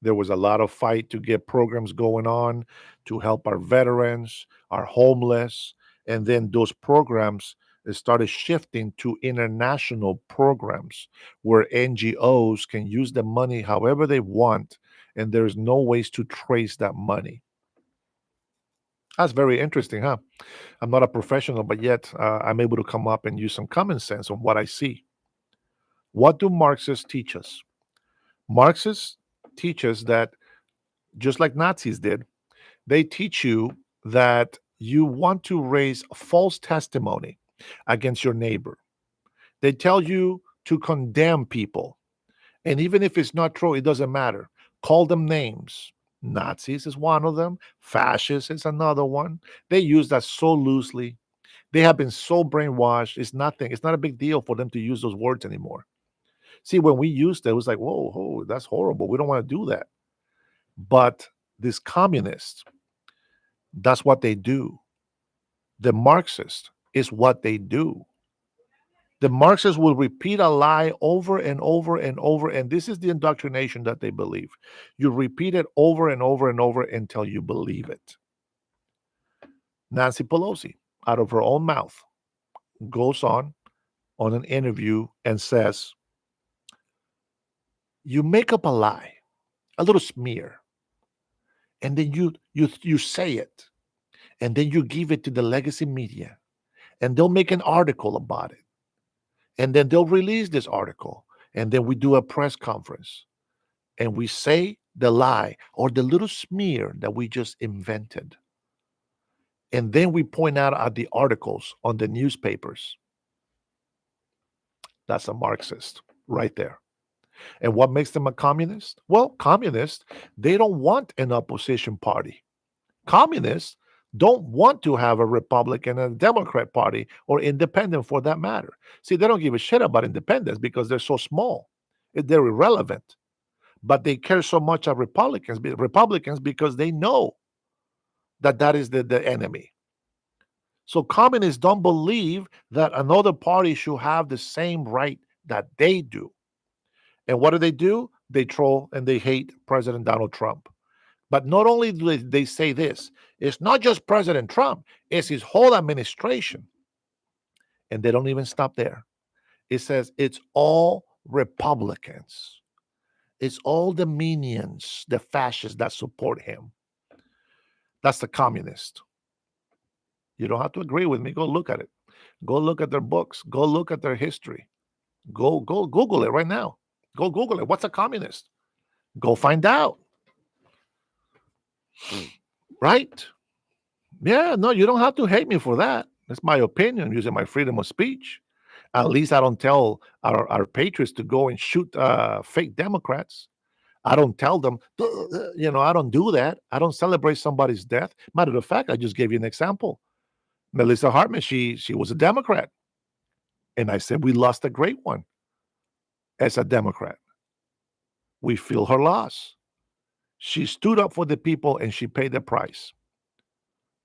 There was a lot of fight to get programs going on to help our veterans, our homeless, and then those programs started shifting to international programs where NGOs can use the money however they want, and there's no ways to trace that money. That's very interesting, huh? I'm not a professional, but yet I'm able to come up and use some common sense on what I see. What do Marxists teach us? Marxists teach us that just like Nazis did, they teach you that you want to raise false testimony against your neighbor. They tell you to condemn people. And even if it's not true, it doesn't matter. Call them names. Nazis is one of them. Fascists is another one. They use that so loosely. They have been so brainwashed. It's nothing. It's not a big deal for them to use those words anymore. See, when we used it, it was like, whoa, whoa, that's horrible. We don't want to do that. But this communist, that's what they do. The Marxist is what they do. The Marxists will repeat a lie over and over and over, and this is the indoctrination that they believe. You repeat it over and over and over until you believe it. Nancy Pelosi, out of her own mouth, goes on an interview and says, "You make up a lie, a little smear, and then you say it, and then you give it to the legacy media, and they'll make an article about it, and then they'll release this article, and then we do a press conference, and we say the lie or the little smear that we just invented. And then we point out at the articles on the newspapers." That's a Marxist right there. And what makes them a communist? Well, communists, they don't want an opposition party. Communists don't want to have a Republican and a Democrat party or independent for that matter. See, they don't give a shit about independence because they're so small. They're irrelevant. But they care so much of Republicans because they know that that is the enemy. So communists don't believe that another party should have the same right that they do. And what do? They troll and they hate President Donald Trump. But not only do they say this, it's not just President Trump, it's his whole administration. And they don't even stop there. It says it's all Republicans. It's all the minions, the fascists that support him. That's the communist. You don't have to agree with me. Go look at it. Go look at their books. Go look at their history. Go Google it right now. Go Google it. What's a communist? Go find out. Right? Yeah, no, you don't have to hate me for that. That's my opinion, using my freedom of speech. At least I don't tell our patriots to go and shoot fake Democrats. I don't tell them, I don't do that. I don't celebrate somebody's death. Matter of fact, I just gave you an example. Melissa Hartman, she was a Democrat. And I said, we lost a great one as a Democrat. We feel her loss. She stood up for the people and she paid the price.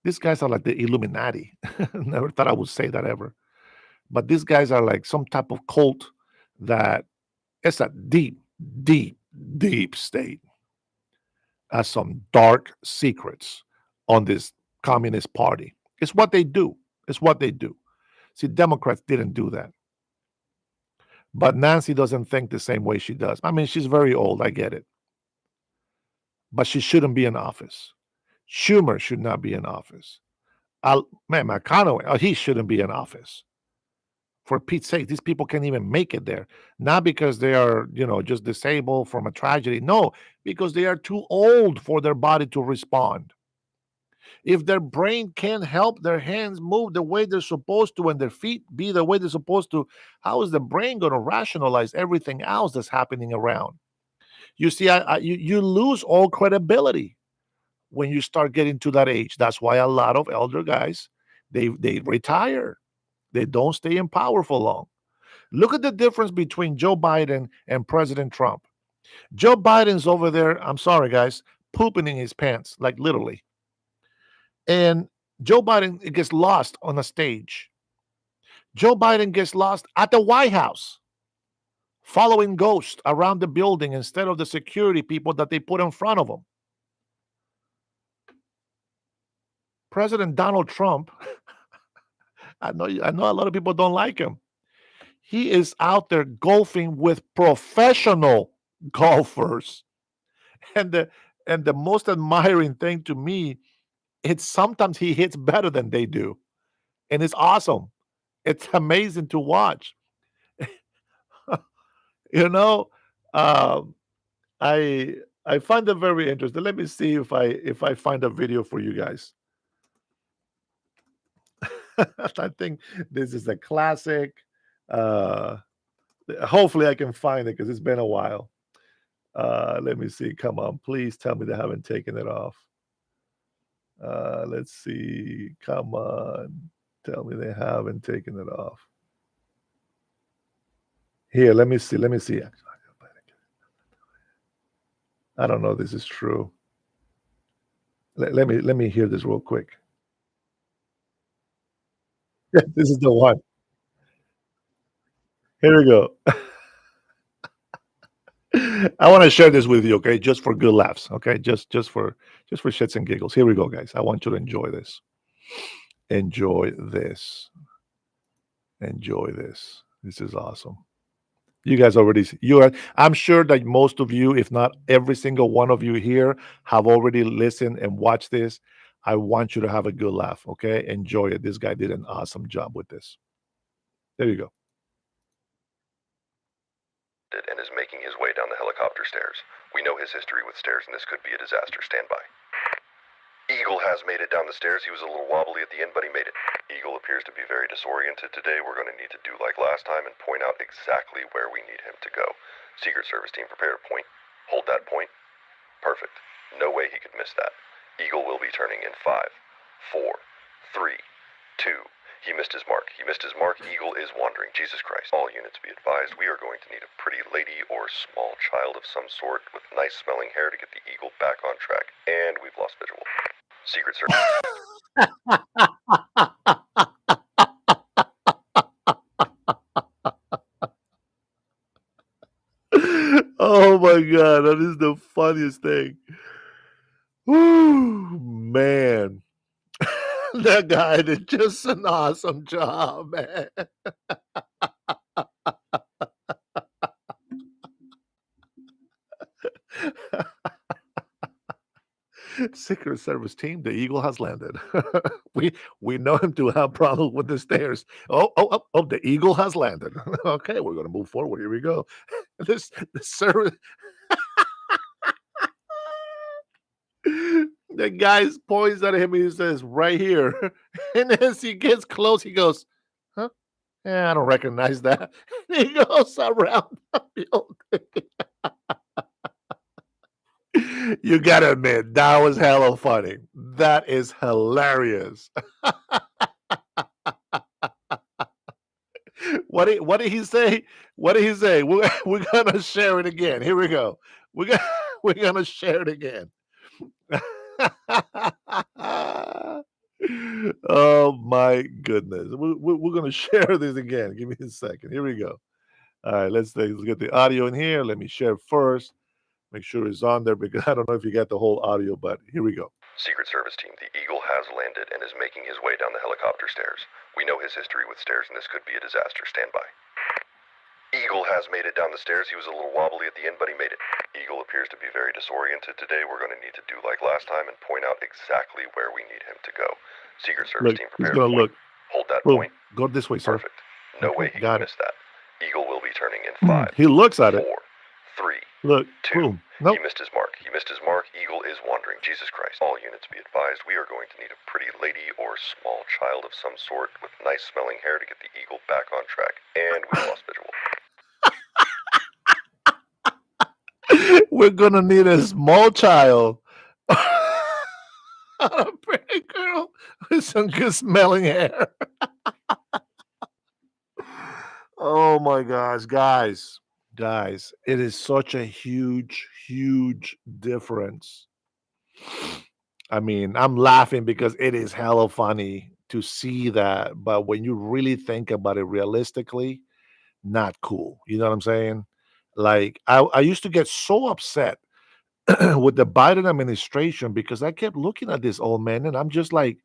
These guys are like the Illuminati. Never thought I would say that ever. But these guys are like some type of cult that it's a deep, deep, deep state. Has some dark secrets on this communist party. It's what they do. It's what they do. See, Democrats didn't do that. But Nancy doesn't think the same way she does. I mean, she's very old. I get it. But she shouldn't be in office. Schumer should not be in office. McConnell, he shouldn't be in office. For Pete's sake, these people can't even make it there. Not because they are, just disabled from a tragedy. No, because they are too old for their body to respond. If their brain can't help their hands move the way they're supposed to and their feet be the way they're supposed to, how is the brain going to rationalize everything else that's happening around? You see, you lose all credibility when you start getting to that age. That's why a lot of elder guys, they retire. They don't stay in power for long. Look at the difference between Joe Biden and President Trump. Joe Biden's over there, I'm sorry, guys, pooping in his pants, like literally. And Joe Biden gets lost on a stage. Joe Biden gets lost at the White House, following ghosts around the building instead of the security people that they put in front of him. President Donald Trump, I know a lot of people don't like him. He is out there golfing with professional golfers. And the most admiring thing to me it's sometimes he hits better than they do, and it's awesome. It's amazing to watch. you know, um, I I find it very interesting. Let me see if I find a video for you guys. I think this is a classic. Uh, hopefully, I can find it because it's been a while. Let me see. Come on, please tell me they haven't taken it off. Let's see. Come on, tell me they haven't taken it off. Here, let me see. Let me see. I don't know. If this is true. Let me hear this real quick. This is the one. Here we go. I want to share this with you, okay? Just for good laughs, okay? Just for shits and giggles. Here we go, guys. I want you to enjoy this. Enjoy this. Enjoy this. This is awesome. You guys already you are I'm sure that most of you, if not every single one of you here, have already listened and watched this. I want you to have a good laugh, okay? Enjoy it. This guy did an awesome job with this. There you go. And is making his way down the helicopter stairs. We know his history with stairs, and this could be a disaster. Stand by. Eagle has made it down the stairs. He was a little wobbly at the end, but he made it. Eagle appears to be very disoriented today. We're going to need to do like last time and point out exactly where we need him to go. Secret Service team, prepare to point. Hold that point. Perfect. No way he could miss that. Eagle will be turning in 5, 4, 3, 2. He missed his mark. He missed his mark. Eagle is wandering. Jesus Christ. All units be advised. We are going to need a pretty lady or small child of some sort with nice smelling hair to get the Eagle back on track. And we've lost visual. Secret Service. Oh my god, that is the funniest thing. Woo, man. That guy did just an awesome job, man. Secret Service team, the Eagle has landed. we we know him to have problems with the stairs. Oh, the Eagle has landed. Okay, we're gonna move forward. Here we go. This the service the guy points at him and he says, right here. And as he gets close, he goes, huh? Yeah, I don't recognize that. He goes around the building. You gotta admit, that was hella funny. That is hilarious. What did he say? What did he say? We're gonna share it again. Here we go. We're gonna we're gonna share it again. Oh my goodness. We're gonna share this again. Give me a second. Here we go. All right, let's get the audio in here. Let me share first. Make sure it's on there because I don't know if you got the whole audio, but here we go. Secret Service team, the Eagle has landed and is making his way down the helicopter stairs. We know his history with stairs, and this could be a disaster. Stand by. Eagle has made it down the stairs. He was a little wobbly at the end, but he made it. Eagle appears to be very disoriented today. We're going to need to do like last time and point out exactly where we need him to go. Secret Service Look, team, he's prepare gonna to point. look. Hold that Boom. point. Go this way, sir. Perfect. No way he got can it. miss that. Eagle will be turning in 5, He looks at 4, it. 3, Look. 2. Boom. Nope. He missed his mark. He missed his mark. Eagle is wandering. Jesus Christ. All units be advised. We are going to need a pretty lady or small child of some sort with nice smelling hair to get the Eagle back on track. And we've lost visual. We're gonna need a small child. A pretty girl with some good smelling hair. Oh my gosh, guys, it is such a huge difference. I mean, I'm laughing because it is hella funny to see that, but when you really think about it realistically, not cool. You know what I'm saying? Like, I used to get so upset with the Biden administration because I kept looking at this old man and I'm just like,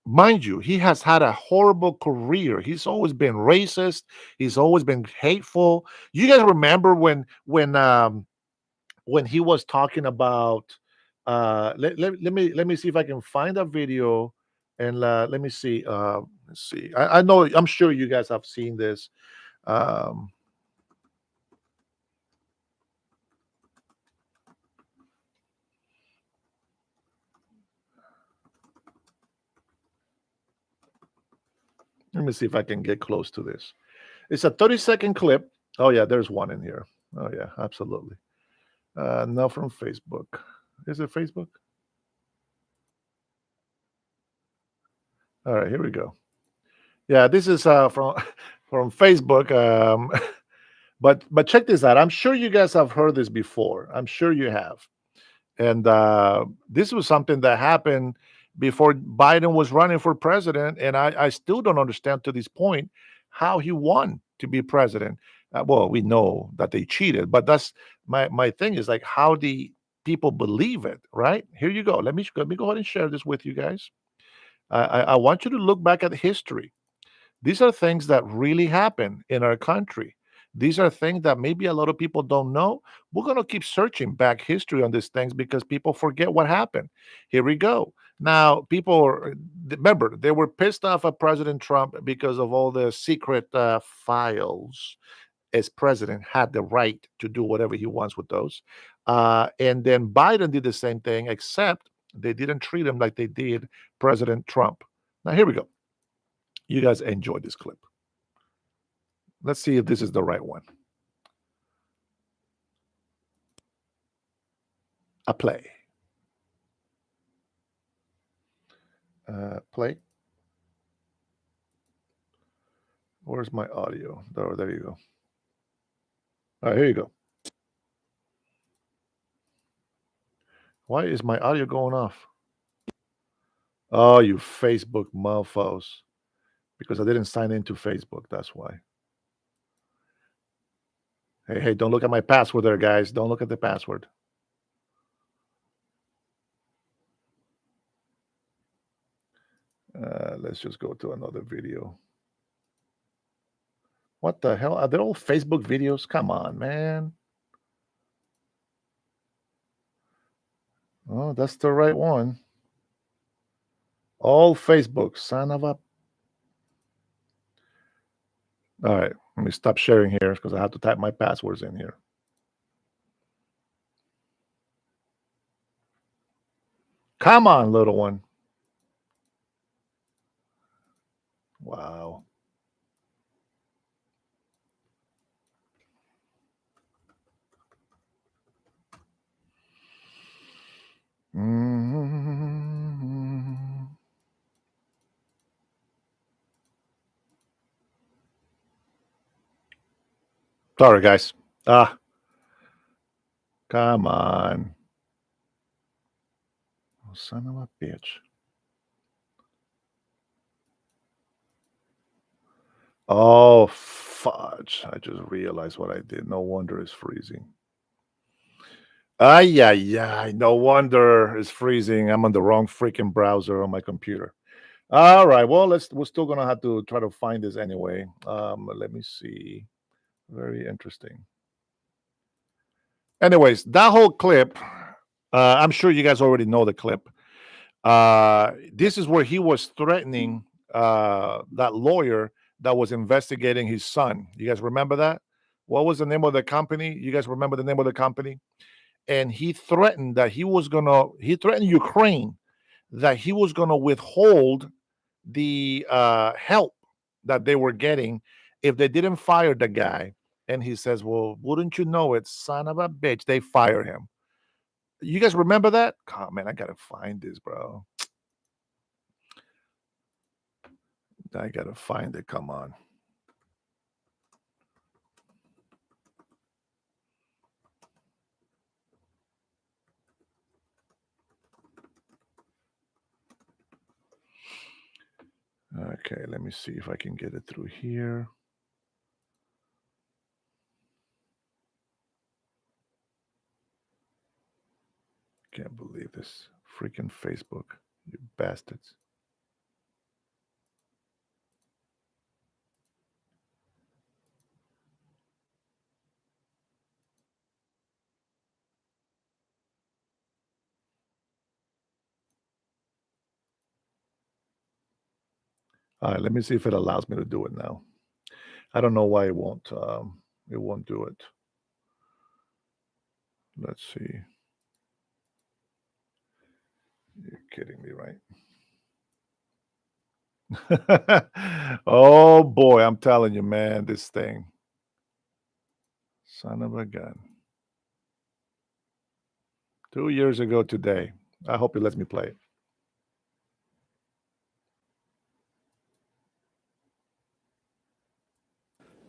mind you, he has had a horrible career. He's always been racist. He's always been hateful. You guys remember when he was talking about Let me see if I can find a video, and let me see. Let's see. I know. I'm sure you guys have seen this. Um, Let me see if I can get close to this. It's a 30-second clip. Oh yeah, there's one in here. Oh yeah, absolutely. No, from Facebook. Is it Facebook? All right, here we go. Yeah, this is from from Facebook. But check this out. I'm sure you guys have heard this before. I'm sure you have. And this was something that happened before Biden was running for president. And I still don't understand to this point how he won to be president. Well, we know that they cheated, but that's my thing is like, how do people believe it, right? Here you go. Let me go ahead and share this with you guys. I want you to look back at history. These are things that really happen in our country. These are things that maybe a lot of people don't know. We're going to keep searching back history on these things because people forget what happened. Here we go. Now, remember, they were pissed off at President Trump because of all the secret files. As president, had the right to do whatever he wants with those. And then Biden did the same thing, except they didn't treat him like they did President Trump. Now, here we go. You guys enjoy this clip. Let's see if this is the right one. A play. Play. Where's my audio? Oh, there you go. All right, here you go. Why is my audio going off? Oh, you Facebook mofos. Because I didn't sign into Facebook. That's why. Hey, don't look at my password there, guys. Don't look at the password. Let's just go to another video. What the hell? Are they all Facebook videos? Come on, man. Oh, that's the right one. All Facebook. Son of a. All right. Let me stop sharing here because I have to type my passwords in here. Come on, little one. Wow. Mhm. Sorry, guys. Come on. Oh, son of a bitch. Oh, fudge. I just realized what I did. No wonder it's freezing. Ay, ay, ay. No wonder it's freezing. I'm on the wrong freaking browser on my computer. All right. Well, we're still gonna have to try to find this anyway. Let me see. Very interesting. Anyways, that whole clip, I'm sure you guys already know the clip. This is where he was threatening that lawyer that was investigating his son. You guys remember that? What was the name of the company? You guys remember the name of the company? And he threatened that he threatened Ukraine that he was gonna withhold the help that they were getting if they didn't fire the guy. And he says, "Well, wouldn't you know it, son of a bitch? They fired him." You guys remember that? Oh man, I gotta find this, bro. I gotta find it. Come on. Okay, let me see if I can get it through here. Can't believe this. Freaking Facebook, you bastards. All right, let me see if it allows me to do it now. I don't know why it won't. It won't do it. Let's see. You're kidding me, right? Oh boy, I'm telling you, man, this thing. Son of a gun. 2 years ago today. I hope it lets me play it.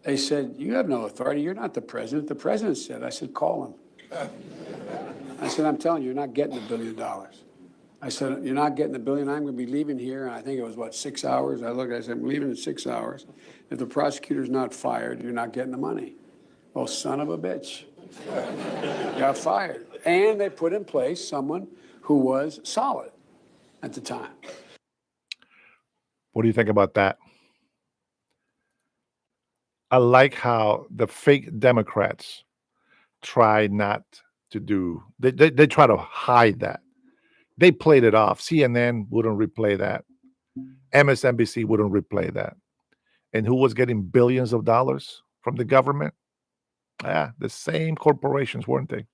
They said, you have no authority. You're not the president. The president said, I said, call him. I said, I'm telling you, you're not getting $1 billion. I said, you're not getting $1 billion. I'm going to be leaving here. And I think it was, what, 6 hours? I looked, I said, I'm leaving in 6 hours. If the prosecutor's not fired, you're not getting the money. Well, son of a bitch. Got fired. And they put in place someone who was solid at the time. What do you think about that? I like how the fake Democrats try not to do, they try to hide that. They played it off. CNN wouldn't replay that. MSNBC wouldn't replay that. And who was getting billions of dollars from the government? Yeah, the same corporations, weren't they?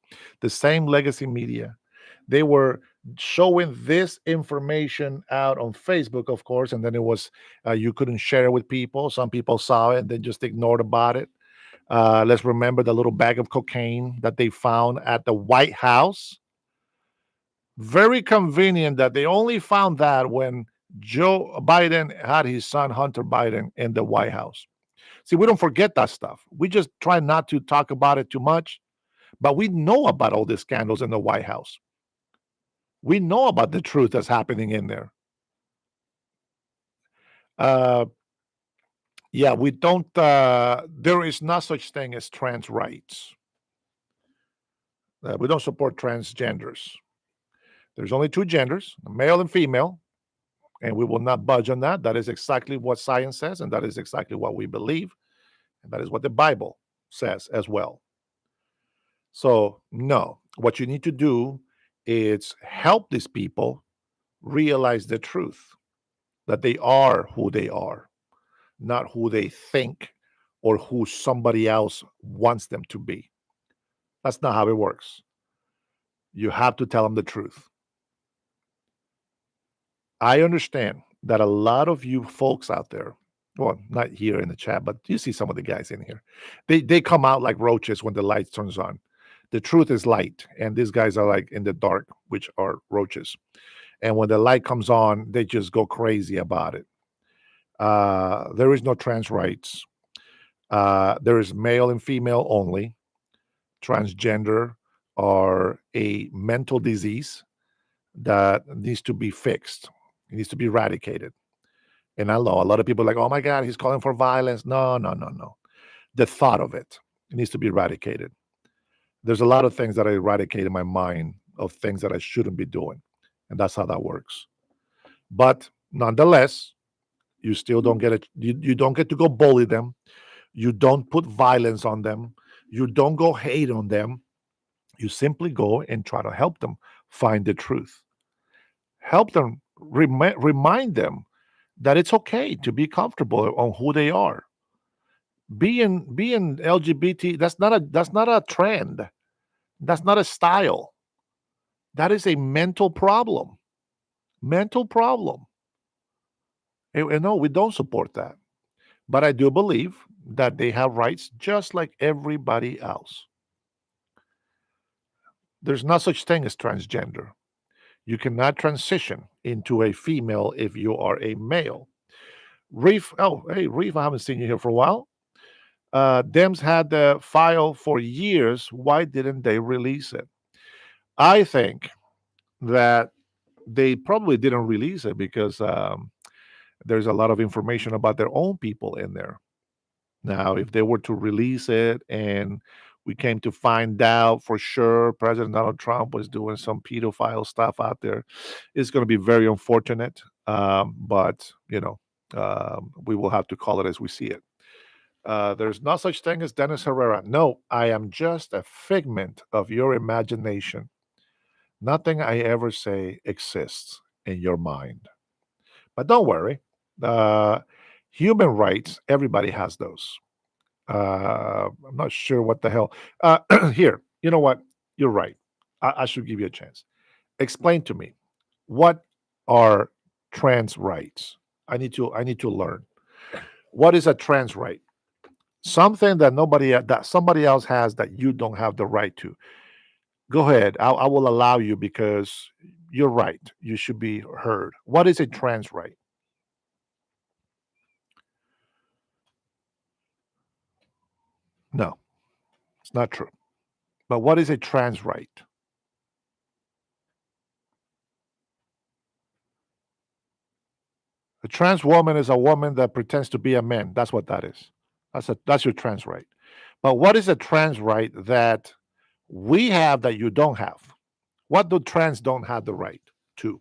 The same legacy media. They were showing this information out on Facebook, of course, and then it was you couldn't share it with people. Some people saw it and then just ignored about it. Let's remember the little bag of cocaine that they found at the White House. Very convenient that they only found that when Joe Biden had his son Hunter Biden in the White House. See, we don't forget that stuff. We just try not to talk about it too much, but we know about all these scandals in the White House. We know about the truth that's happening in there. Uh, yeah, we don't. There is not such thing as trans rights. We don't support transgenders. There's only two genders, male and female, and we will not budge on that. That is exactly what science says, and that is exactly what we believe, and that is what the Bible says as well. So, no, what you need to do is help these people realize the truth that they are who they are, not who they think or who somebody else wants them to be. That's not how it works. You have to tell them the truth. I understand that a lot of you folks out there, well, not here in the chat, but you see some of the guys in here. They come out like roaches when the light turns on. The truth is light, and these guys are like in the dark, which are roaches. And when the light comes on, they just go crazy about it. There is no trans rights. There is male and female only. Transgender are a mental disease that needs to be fixed. It needs to be eradicated. And I know a lot of people are like, oh my God, he's calling for violence. No, no, no, no. The thought of it needs to be eradicated. There's a lot of things that I eradicate in my mind of things that I shouldn't be doing. And that's how that works. But nonetheless, you still don't get it. You don't get to go bully them. You don't put violence on them. You don't go hate on them. You simply go and try to help them find the truth. Help them, remind them that it's okay to be comfortable on who they are. Being LGBT, that's not a trend. That's not a style. That is a mental problem. Mental problem. And no, we don't support that. But I do believe that they have rights just like everybody else. There's no such thing as transgender. You cannot transition into a female if you are a male. Reef, oh, hey, Reef, I haven't seen you here for a while. Dems had the file for years. Why didn't they release it? I think that they probably didn't release it because there's a lot of information about their own people in there. Now, if they were to release it and we came to find out for sure President Donald Trump was doing some pedophile stuff out there, it's going to be very unfortunate. But, we will have to call it as we see it. There's no such thing as Dennis Herrera. No, I am just a figment of your imagination. Nothing I ever say exists in your mind. But don't worry, Uh, Human rights, everybody has those. I'm not sure what the hell. Here, you know what? You're right. I should give you a chance. Explain to me what are trans rights. I need to learn. What is a trans right? Something that that somebody else has that you don't have the right to. Go ahead. I will allow you because you're right. You should be heard. What is a trans right? No, it's not true. But what is a trans right? A trans woman is a woman that pretends to be a man. That's what that is. That's your trans right. But what is a trans right that we have that you don't have? What do trans don't have the right to?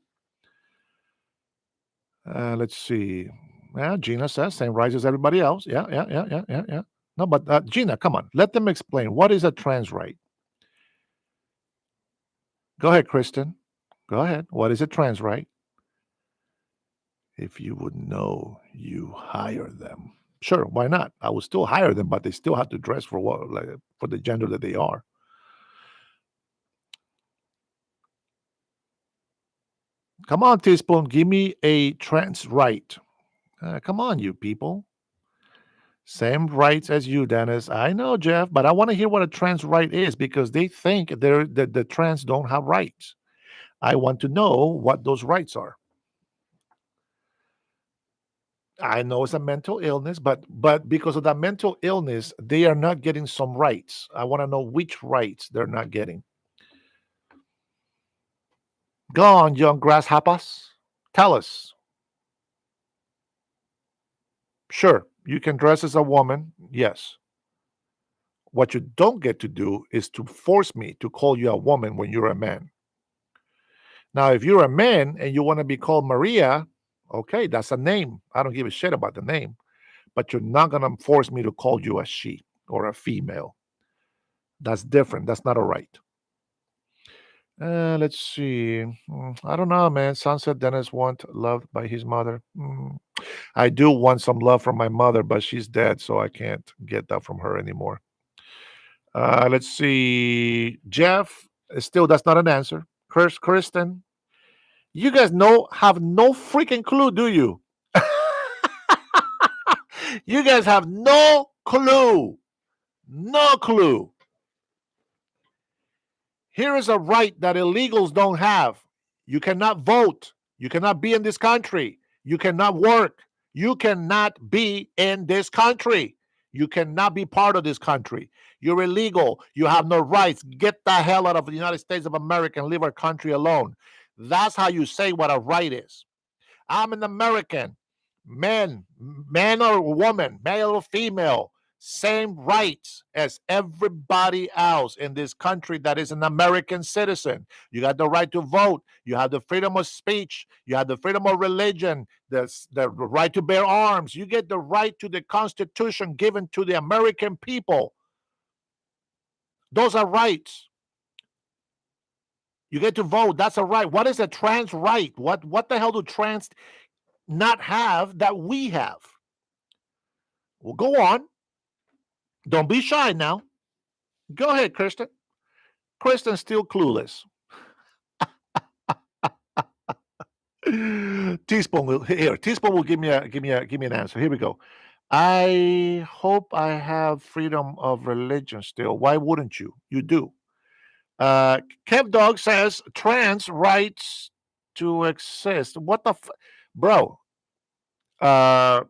Let's see. Yeah, Gina says same rights as everybody else. Yeah. No, but Gina, come on, let them explain. What is a trans right? Go ahead, Kristen. Go ahead. What is a trans right? If you would know, you hire them. Sure, why not? I would still hire them, but they still have to dress for what, like, for the gender that they are. Come on, Teaspoon, give me a trans right. Come on, you people. Same rights as you, Dennis. I know, Jeff, but I want to hear what a trans right is because they think that the trans don't have rights. I want to know what those rights are. I know it's a mental illness, but because of that mental illness, they are not getting some rights. I want to know which rights they're not getting. Go on, young grasshoppers. Tell us. Sure, you can dress as a woman. Yes. What you don't get to do is to force me to call you a woman when you're a man. Now, if you're a man and you want to be called Maria, okay, that's a name. I don't give a shit about the name. But you're not going to force me to call you a she or a female. That's different. That's not a right. Let's see. I don't know, man. Sunset Dennis want loved by his mother. I do want some love from my mother, but she's dead, so I can't get that from her anymore. Let's see. Jeff, still, that's not an answer. Kristen, you guys have no freaking clue, do you? You guys have no clue. No clue. Here is a right that illegals don't have. You cannot vote. You cannot be in this country. You cannot work. You cannot be in this country. You cannot be part of this country. You're illegal. You have no rights. Get the hell out of the United States of America and leave our country alone. That's how you say what a right is. I'm an American. Man or woman, male or female, same rights as everybody else in this country that is an American citizen. You got the right to vote. You have the freedom of speech. You have the freedom of religion, the right to bear arms. You get the right to the Constitution given to the American people. Those are rights. You get to vote. That's a right. What is a trans right? What the hell do trans not have that we have? Well, go on. Don't be shy now. Go ahead, Kristen. Kristen's still clueless. Teaspoon will give me an answer. Here we go. I hope I have freedom of religion still. Why wouldn't you? You do. Kev Dog says trans rights to exist. What the bro? Uh,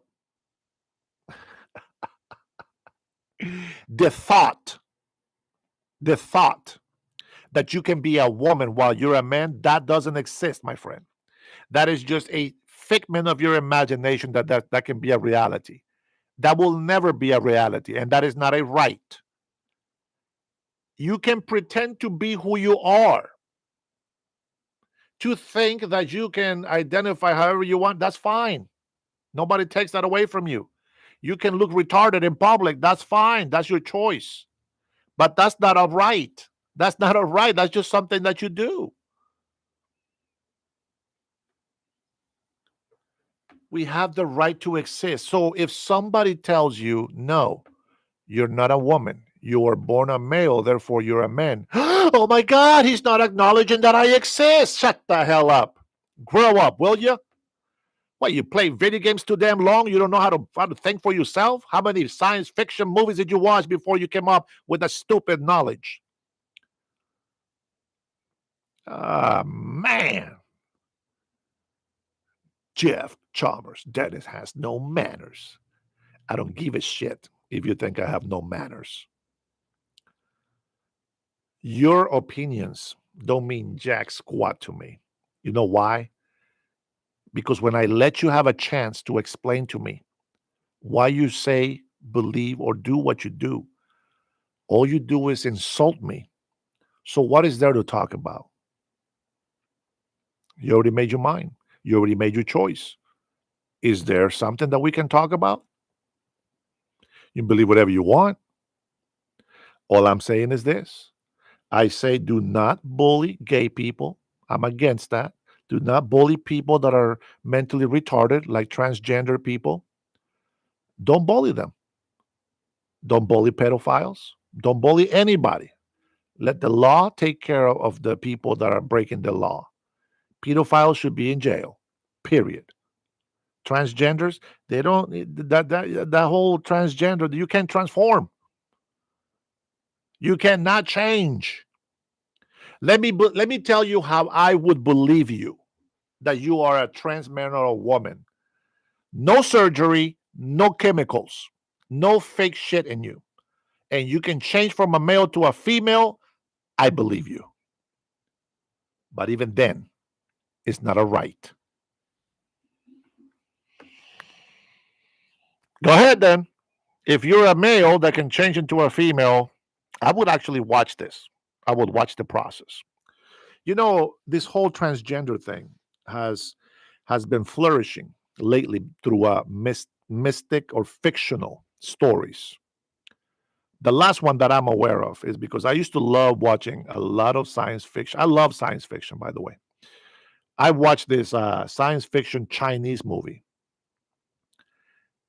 the thought that you can be a woman while you're a man, that doesn't exist, my friend. That is just a figment of your imagination that can be a reality. That will never be a reality, and that is not a right. You can pretend to be who you are. To think that you can identify however you want, that's fine. Nobody takes that away from you. You can look retarded in public, that's fine. That's your choice. But that's not a right. That's not a right. That's just something that you do. We have the right to exist. So if somebody tells you, no, you're not a woman, you were born a male, therefore you're a man. Oh my God, he's not acknowledging that I exist. Shut the hell up. Grow up, will you? What, you play video games too damn long? You don't know how to think for yourself? How many science fiction movies did you watch before you came up with that stupid knowledge? Ah, man. Jeff Chalmers, Dennis has no manners. I don't give a shit if you think I have no manners. Your opinions don't mean jack squat to me. You know why? Because when I let you have a chance to explain to me why you say, believe, or do what you do, all you do is insult me. So, what is there to talk about? You already made your mind, you already made your choice. Is there something that we can talk about? You can believe whatever you want. All I'm saying is this: I say, do not bully gay people. I'm against that. Do not bully people that are mentally retarded, like transgender people. Don't bully them. Don't bully pedophiles. Don't bully anybody. Let the law take care of the people that are breaking the law. Pedophiles should be in jail. Period. Transgenders, they don't that whole transgender. You can't transform. You cannot change. Let me tell you how I would believe you that you are a trans man or a woman. No surgery, no chemicals, no fake shit in you. And you can change from a male to a female, I believe you. But even then, it's not a right. Go ahead then. If you're a male that can change into a female, I would actually watch this. I would watch the process. You know, this whole transgender thing has has been flourishing lately through mystic or fictional stories. The last one that I'm aware of is because I used to love watching a lot of science fiction. I love science fiction, by the way. I watched this science fiction Chinese movie,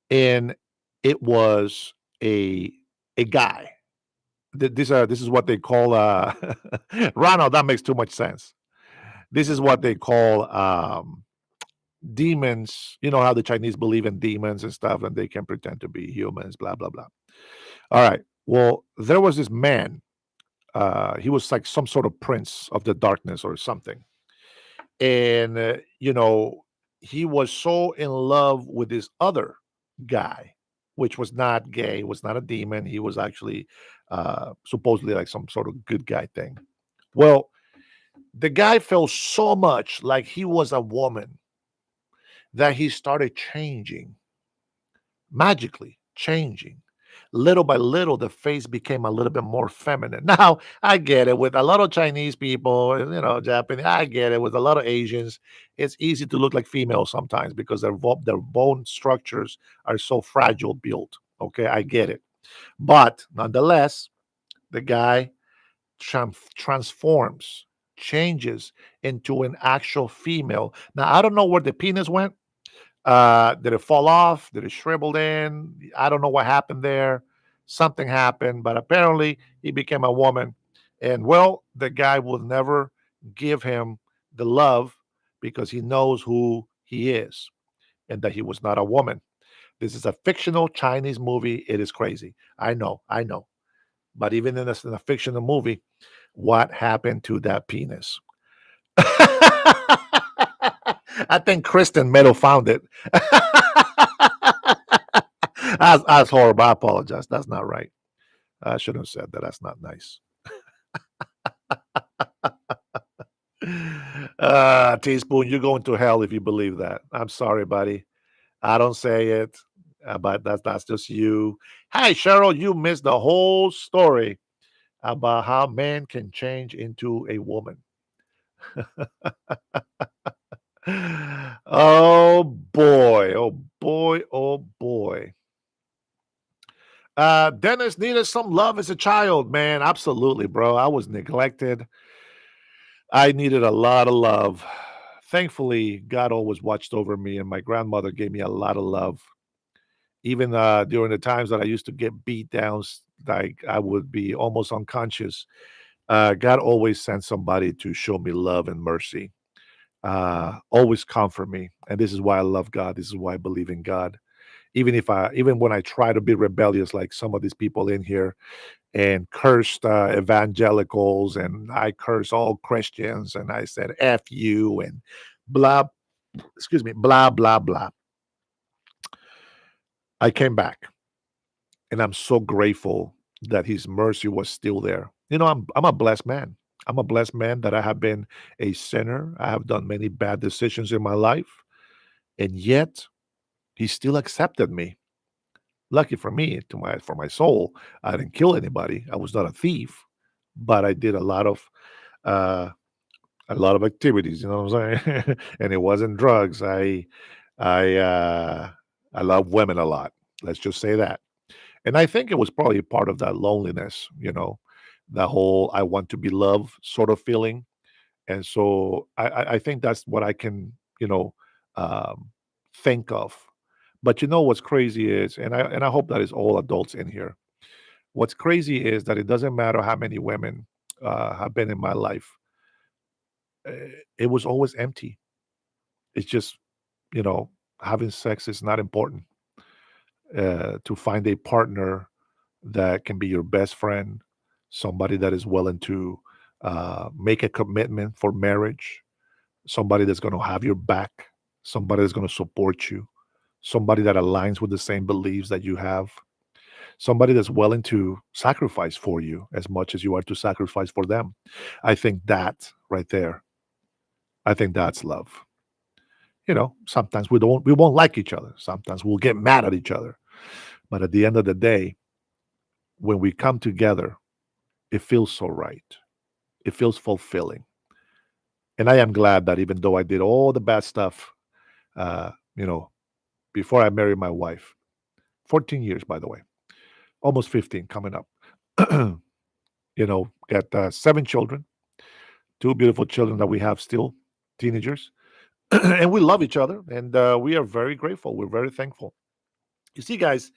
and it was a a guy. This is what they call Ronald. That makes too much sense. This is what they call demons. You know how the Chinese believe in demons and stuff, and they can pretend to be humans. Blah blah blah. All right. Well, there was this man. He was like some sort of prince of the darkness or something, and he was so in love with this other guy, which was not gay, was not a demon. He was actually supposedly like some sort of good guy thing. Well, the guy felt so much like he was a woman that he started changing, magically changing. Little by little, the face became a little bit more feminine. Now, I get it with a lot of Chinese people, Japanese. I get it with a lot of Asians. It's easy to look like females sometimes because their bone structures are so fragile built. Okay, I get it. But nonetheless, the guy transforms, changes into an actual female. Now, I don't know where the penis went. Did it fall off? Did it shrivel in? I don't know what happened there. Something happened, but apparently he became a woman. And well, the guy will never give him the love because he knows who he is and that he was not a woman. This is a fictional Chinese movie. It is crazy. I know. But even in a fictional movie, what happened to that penis? I think Kristen Meadow found it. That's horrible. I apologize. That's not right. I shouldn't have said that. That's not nice. Teaspoon, you're going to hell if you believe that. I'm sorry, buddy. I don't say it, but that's just you. Hey, Cheryl, you missed the whole story about how man can change into a woman. Oh boy, oh boy, oh boy. Dennis needed some love as a child, man. Absolutely, bro. I was neglected. I needed a lot of love thankfully, God always watched over me, and my grandmother gave me a lot of love. Even during the times that I used to get beat down, like I would be almost unconscious, God always sent somebody to show me love and mercy. Always comfort me, and this is why I love God. This is why I believe in God. Even when I try to be rebellious, like some of these people in here, and cursed evangelicals, and I curse all Christians, and I said "f you" and blah, excuse me, blah blah blah. I came back, and I'm so grateful that His mercy was still there. I'm a blessed man. I'm a blessed man that I have been a sinner. I have done many bad decisions in my life, and yet He still accepted me. Lucky for me, for my soul, I didn't kill anybody. I was not a thief, but I did uh, a lot of activities. You know what I'm saying? And it wasn't drugs. I uh, I love women a lot. Let's just say that. And I think it was probably part of that loneliness. That whole "I want to be loved" sort of feeling. And so I think that's what I can um, think of. But what's crazy is, and I hope that is all adults in here. What's crazy is that it doesn't matter how many women have been in my life. It was always empty. It's just you know having sex is not important. To find a partner that can be your best friend, somebody that is willing to make a commitment for marriage, somebody that's going to have your back, somebody that's going to support you, somebody that aligns with the same beliefs that you have, somebody that's willing to sacrifice for you as much as you are to sacrifice for them. I think that right there, I think that's love. Sometimes we won't like each other. Sometimes we'll get mad at each other. But at the end of the day, when we come together, it feels so right. It feels fulfilling. And I am glad that even though I did all the bad stuff, uh, you know, before I married my wife, 14 years, by the way, almost 15 coming up. Got 7 children, 2 beautiful children that we have still, teenagers. And we love each other, and we are very grateful. We're very thankful. You see, guys,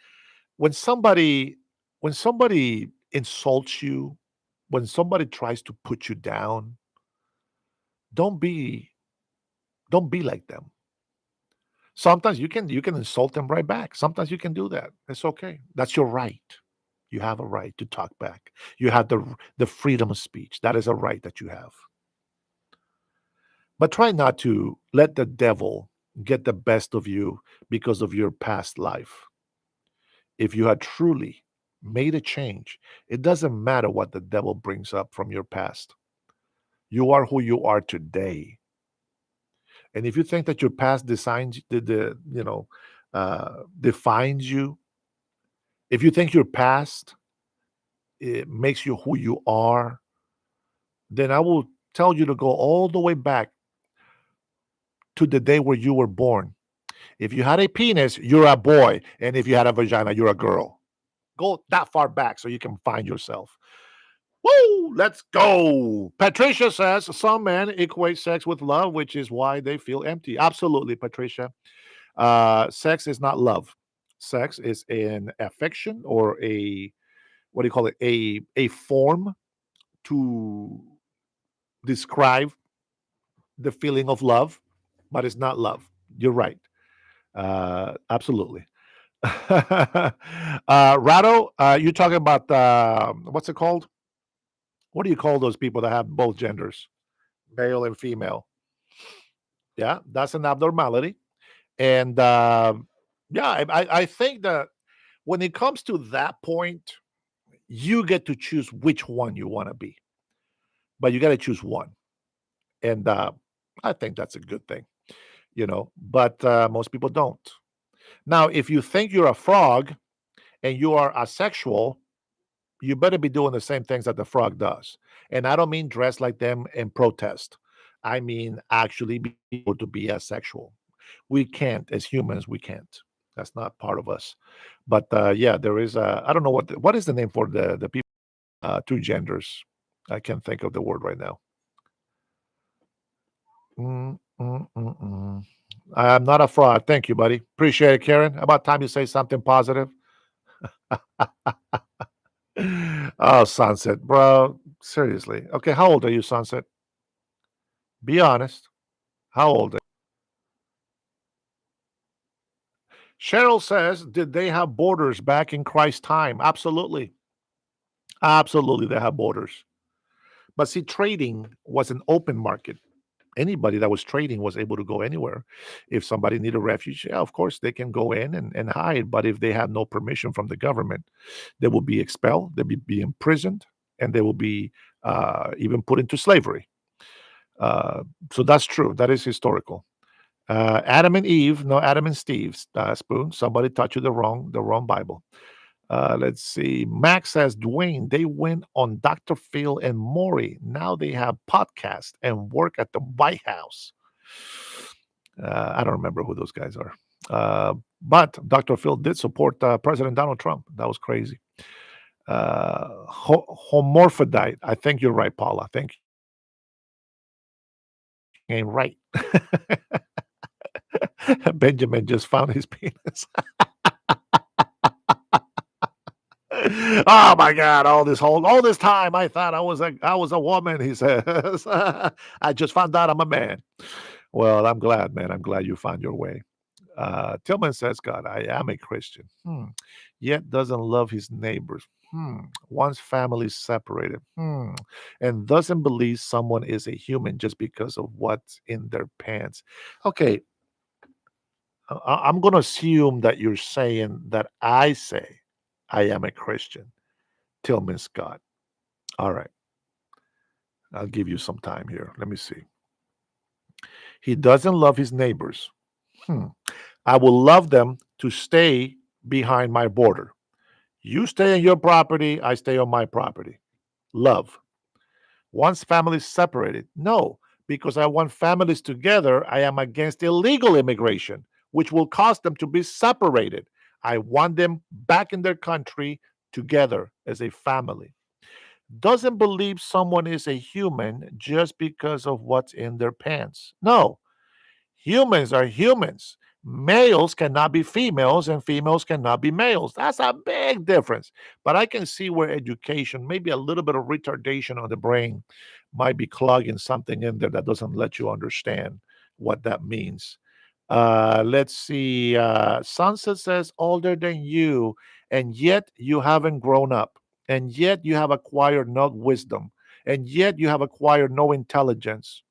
when somebody when somebody insults you, when somebody tries to put you down, don't be don't be like them. Sometimes you can insult them right back. Sometimes you can do that. It's okay. That's your right. You have a right to talk back. You have the freedom of speech. That is a right that you have. But try not to let the devil get the best of you because of your past life. If you had truly made a change, it doesn't matter what the devil brings up from your past. You are who you are today. And if you think that your past designs defines you, if you think your past it makes you who you are, then I will tell you to go all the way back to the day where you were born. If you had a penis, you're a boy, and if you had a vagina, you're a girl. Go that far back so you can find yourself. Woo! Let's go. Patricia says some men equate sex with love, which is why they feel empty. Absolutely, Patricia. Sex is not love. Sex is an affection or a what do you call it? A form to describe the feeling of love, but it's not love. You're right. Absolutely. Rado, you're talking about what's it called? What do you call those people that have both genders, male and female? Yeah, that's an abnormality. And yeah, I think that when it comes to that point, you get to choose which one you want to be, but you got to choose one. And I think that's a good thing, but most people don't. Now, if you think you're a frog and you are asexual, you better be doing the same things that the frog does. And I don't mean dress like them and protest. I mean actually be able to be asexual. We can't, as humans, we can't. That's not part of us. But yeah, there is. I don't know what is the name for the people, two genders. I can't think of the word right now. Mm, mm, mm, mm. I'm not a fraud. Thank you, buddy. Appreciate it, Karen. About time you say something positive. Oh, Sunset, bro. Seriously. Okay, how old are you, Sunset? Be honest. How old are you? Cheryl says, did they have borders back in Christ's time? Absolutely. Absolutely, they have borders. But see, trading was an open market. Anybody that was trading was able to go anywhere. If somebody needed refuge, yeah, of course, they can go in and hide. But if they have no permission from the government, they will be expelled, they'll be imprisoned, and they will be even put into slavery. Uh, so that's true. That is historical. Adam and Eve, no Adam and Steve, Spoon. Somebody taught you the wrong Bible. Let's see. Max says, Dwayne, they went on Dr. Phil and Maury. Now they have podcast and work at the White House. I don't remember who those guys are. But Dr. Phil did support President Donald Trump. That was crazy. Homorphodite. I think you're right, Paula. I think you ain't right. Benjamin just found his penis. Oh my God! All this time, I thought I was a woman. He says, "I just found out I'm a man." Well, I'm glad, man. I'm glad you found your way. Tillman says, "God, I am a Christian, yet doesn't love his neighbors. One's family is separated, and doesn't believe someone is a human just because of what's in their pants." Okay, I'm going to assume that you're saying that I say I am a Christian. Tillman Scott. All right. I'll give you some time here. Let me see. He doesn't love his neighbors. Hmm. I will love them to stay behind my border. You stay on your property, I stay on my property. Love. Once families separated, no, because I want families together, I am against illegal immigration, which will cause them to be separated. I want them back in their country together as a family. Doesn't believe someone is a human just because of what's in their pants. No, humans are humans. Males cannot be females and females cannot be males. That's a big difference. But I can see where education, maybe a little bit of retardation on the brain, might be clogging something in there that doesn't let you understand what that means. Let's see. Sunset says older than you, and yet you haven't grown up, and yet you have acquired no wisdom, and yet you have acquired no intelligence.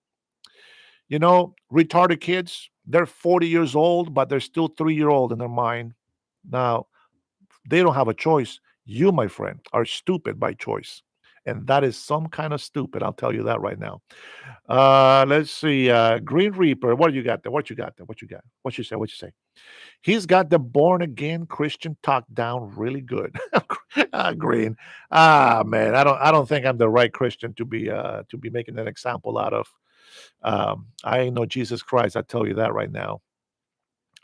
Retarded kids, they're 40 years old, but they're still 3-year old in their mind. Now, they don't have a choice. You, my friend, are stupid by choice. And that is some kind of stupid. I'll tell you that right now. Let's see. Green Reaper, what do you got there? What you got there? What you got? What you say? What you say? He's got the born again Christian talk down really good. Green. Man, I don't think I'm the right Christian to be making an example out of. I ain't no Jesus Christ. I tell you that right now.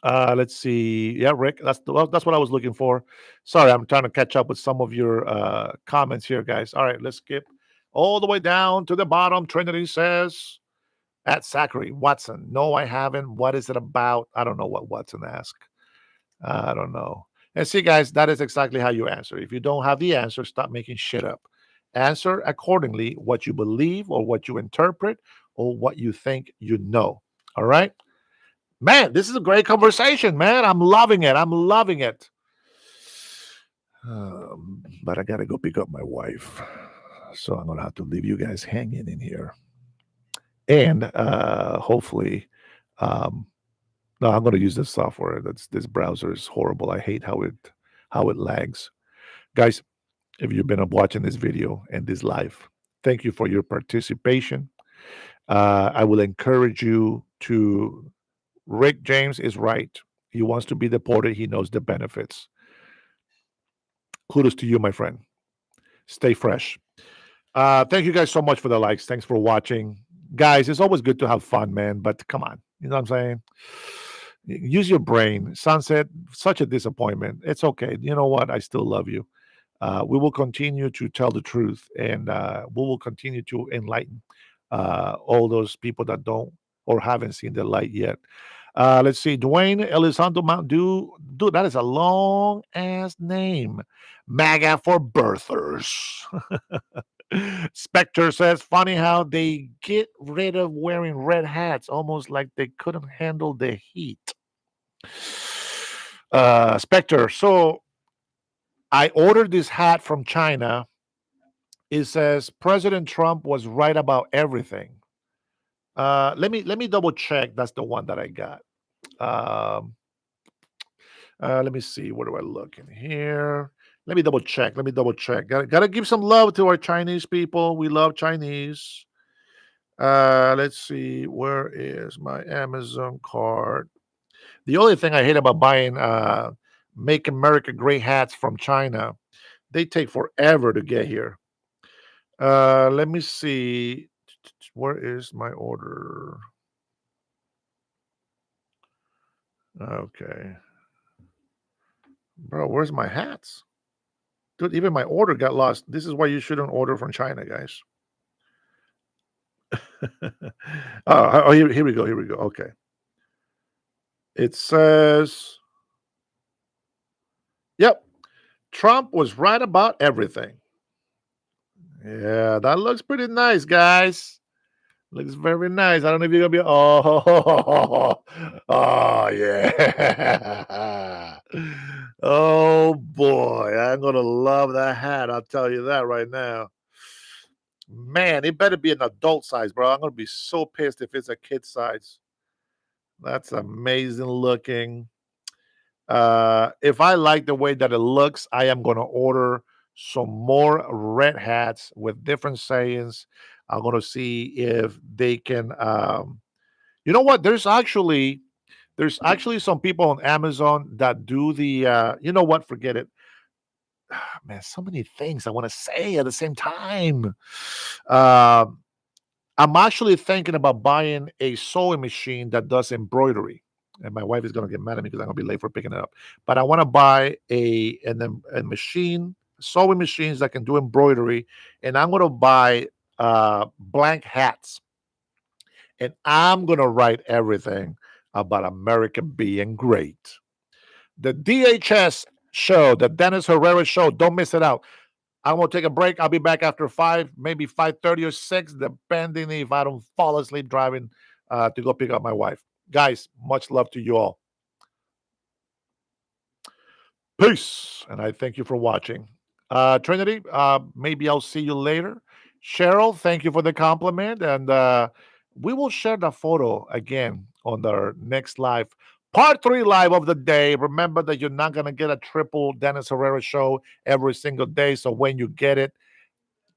Let's see. Yeah, Rick, that's what I was looking for. Sorry, I'm trying to catch up with some of your comments here, guys. All right, let's skip all the way down to the bottom. Trinity says at Zachary Watson. No, I haven't. What is it about? I don't know what Watson asked. I don't know. And see, guys, that is exactly how you answer. If you don't have the answer, stop making shit up. Answer accordingly what you believe or what you interpret or what you think you know. All right? Man, this is a great conversation, man. I'm loving it. I'm loving it. But I got to go pick up my wife. So I'm going to have to leave you guys hanging in here. And hopefully, um, no, I'm going to use this software. This browser is horrible. I hate how it lags. Guys, if you've been watching this video and this live, thank you for your participation. I will encourage you to. Rick James is right. He wants to be deported. He knows the benefits. Kudos to you, my friend. Stay fresh. Thank you guys so much for the likes. Thanks for watching. Guys, it's always good to have fun, man. But come on. You know what I'm saying? Use your brain. Sunset, such a disappointment. It's okay. You know what? I still love you. We will continue to tell the truth and we will continue to enlighten all those people that don't or haven't seen the light yet. Let's see. Dwayne Elizondo Mount Dude, that is a long ass name. MAGA for birthers. Spectre says, funny how they get rid of wearing red hats, almost like they couldn't handle the heat. Spectre, so I ordered this hat from China. It says President Trump was right about everything. Let me double check. That's the one that I got. Um, let me see. Where do I look in here? Let me double check. Gotta give some love to our Chinese people. We love Chinese. Let's see. Where is my Amazon card? The only thing I hate about buying Make America Great hats from China, they take forever to get here. Let me see. Where is my order? Okay. Bro, where's my hats? Dude, even my order got lost. This is why you shouldn't order from China, guys. Here we go. Okay. It says, yep, Trump was right about everything. Yeah, that looks pretty nice, guys. Looks very nice. I don't know if you're gonna be. Oh yeah. Oh boy, I'm gonna love that hat. I'll tell you that right now. Man, it better be an adult size, bro. I'm gonna be so pissed if it's a kid size. That's amazing looking. If I like the way that it looks, I am gonna order some more red hats with different sayings. I'm gonna see if they can. You know what? There's actually some people on Amazon that do the. You know what? Forget it. Man, so many things I want to say at the same time. Um, I'm actually thinking about buying a sewing machine that does embroidery. And my wife is going to get mad at me because I'm going to be late for picking it up. But I want to buy a machine, sewing machines that can do embroidery. And I'm going to buy blank hats. And I'm going to write everything about America being great. The DHS show, the Dennis Herrera show, don't miss it out. I'm gonna take a break. I'll be back after 5, maybe 5:30 or 6, depending if I don't fall asleep driving to go pick up my wife. Guys, much love to you all. Peace, and I thank you for watching. Trinity, maybe I'll see you later. Cheryl, thank you for the compliment, and we will share the photo again on our next live. Part 3 live of the day. Remember that you're not going to get a triple Dennis Herrera show every single day. So when you get it,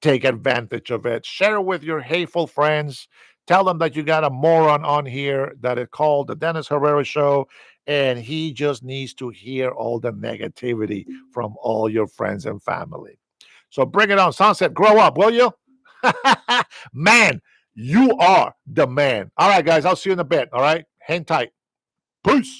take advantage of it. Share it with your hateful friends. Tell them that you got a moron on here that is called the Dennis Herrera Show, and he just needs to hear all the negativity from all your friends and family. So bring it on, Sunset. Grow up, will you? Man, you are the man. All right, guys, I'll see you in a bit. All right, hang tight. Peace.